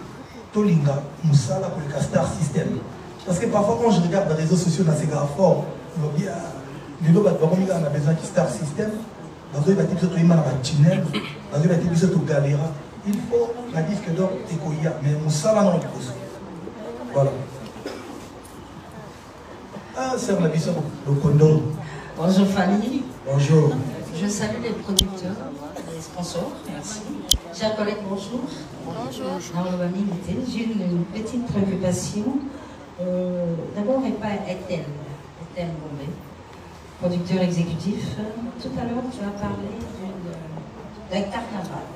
tout linga, moussala pour le Star System. Parce que parfois quand je regarde les réseaux sociaux dans ces gars forts, on a besoin de Star System, dans un bâtiment de tunnel, dans un bâtiment de galéra. Il faut la disque d'or et Koya, mais Moussala non le pose. Voilà. Ah, c'est la vision de Kondo. Bonjour Fanny. Bonjour. Je salue les producteurs, les sponsors, merci. Chers collègues, bonjour. Bonjour. J'ai une petite préoccupation. D'abord, Ethel Bombay, producteur exécutif. Tout à l'heure, tu as parlé d'un carnaval.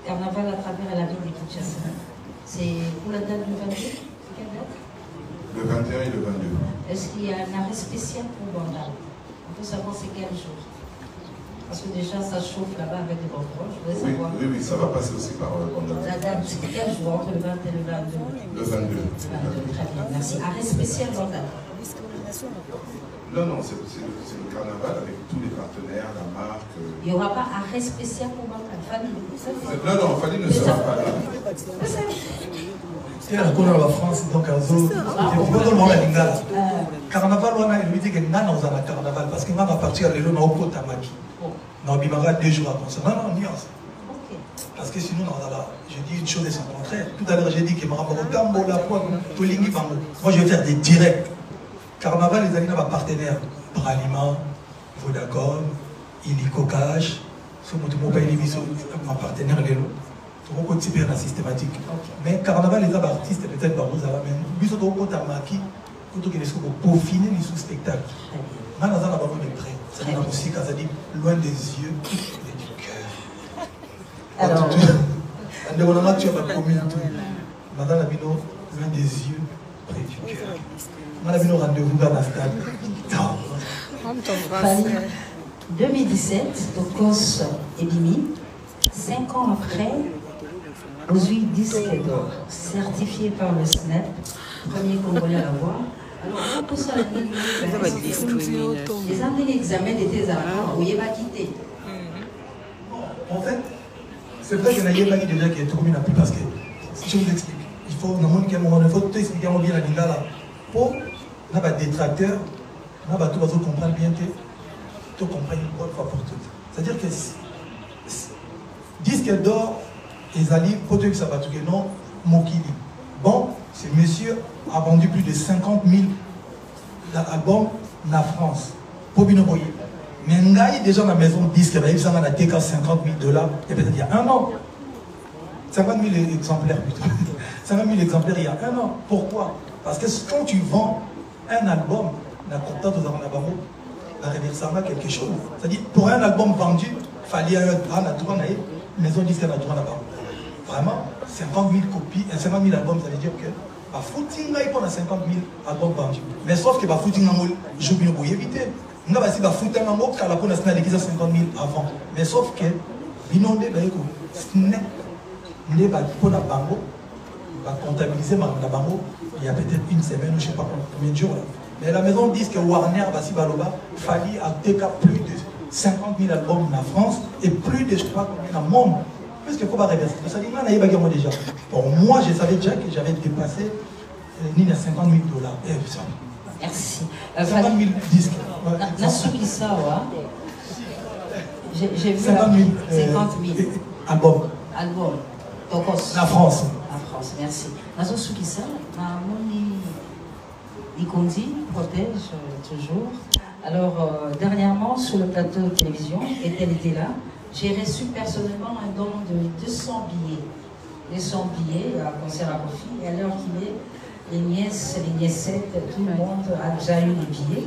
Carnaval à travers la ville de Kinshasa. C'est pour la date du 22? C'est quelle date? Le 21 et le 22. Est-ce qu'il y a un arrêt spécial pour Bandal? On peut savoir c'est quel jour? Parce que déjà, ça chauffe là-bas avec les banderoles. Je voudrais savoir. Oui, ça va passer aussi par Bandal. La date, c'est quel jour entre le 20 et le 22? Le 22. Très bien, merci. Arrêt spécial Bandal. Non, c'est le carnaval avec tous les partenaires, la marque. Il n'y aura pas arrêt spécial pour Bandal. Fanny. Non, Fanny ne sera pas là. C'est la couleur de la France, donc à Zo. Carnaval, on a évité que Nana aux la carnaval parce que Nana va partir à l'élo dans le Tamaki. Non, il y 2 jours à concert. Non, nuance. Parce que sinon, je dis une chose et son contraire. Tout à l'heure, j'ai dit que moi, je vais faire des directs. Carnaval, les amis, ma partenaire. Bralima, Vodacom, Illico Cash, ma partenaire, Lélo. Tout le monde est la systématique. Mais Carnaval, les artistes, peut-être, par vous, mais nous sommes au Tamaki, pour peaufiner les sous-spectacles. Nous avons un ballon de près. C'est la musique, ça dit loin des yeux et du cœur. Alors, tu as commis tout. Madame Labino, loin des yeux, près du cœur. Madame Labino, rendez-vous dans la stade. 2017, Tokos et Bimi, 5 ans après, aujourd'hui disque d'or, certifié par le SNEP, premier Congolais à l'avoir. Alors, pour ça, les années d'examen d'été avant, vous n'avez pas quitté. En fait, c'est vrai que n'a pas déjà qui est trop bien appris parce que, si je vous explique, il faut, dans un moment, il faut tout expliquer bien la ligne là. Pour, on a des détracteurs, on a tout le monde comprendre bien que tout comprendre une bonne fois pour toutes. C'est-à-dire que disque d'or, les alliés, pour ceux qui savent tout non, Mokili. Bon, ce monsieur a vendu plus de 50 000 albums en France. Pour bien envoyer. Mais il y a déjà dans la maison de disque, il y a TK 50 000 $, et peut-être il y a un an. 50 000 exemplaires plutôt. 50 000 exemplaires il y a un an. Pourquoi? Parce que quand tu vends un album, la comptable de la barreau, la réversera quelque chose. C'est-à-dire, pour un album vendu, il fallait un droit, la maison de disque, la droit là-bas. Vraiment, 50 000 copies, 50 000 albums, ça veut dire que bah, footing là, il prend 50 000 albums vendus. Mais sauf que bah, footing là, je vais vous éviter. Nous avons dit que footing là, on a pour l'instant l'église à 50 000 avant. Mais sauf que, inondé, bah, pour la bango, va comptabiliser la bango, il y a peut-être une semaine, je ne sais pas combien de jours. Là. Mais la maison dit que Warner, Bassi Baloba, fallait à TK plus de 50 000 albums en France et plus de, je crois, dans le monde. Parce qu'il faut pas réverser. Ça dit, moi, déjà. Pour moi, je savais déjà que j'avais dépassé 50 000 $. Merci. 50 000 disques. Nasuki Sawa, j'ai vu 50 000 albums. Album. Tokos. La France. La France, merci. Nasuki Sawa, Nikondi protège toujours. Alors, dernièrement, sur le plateau de télévision, et elle était là, j'ai reçu personnellement un don de 200 billets. 200 billets à concert à Kofi. Et à l'heure qu'il est, les nièces, les niècettes, tout le monde a déjà eu des billets.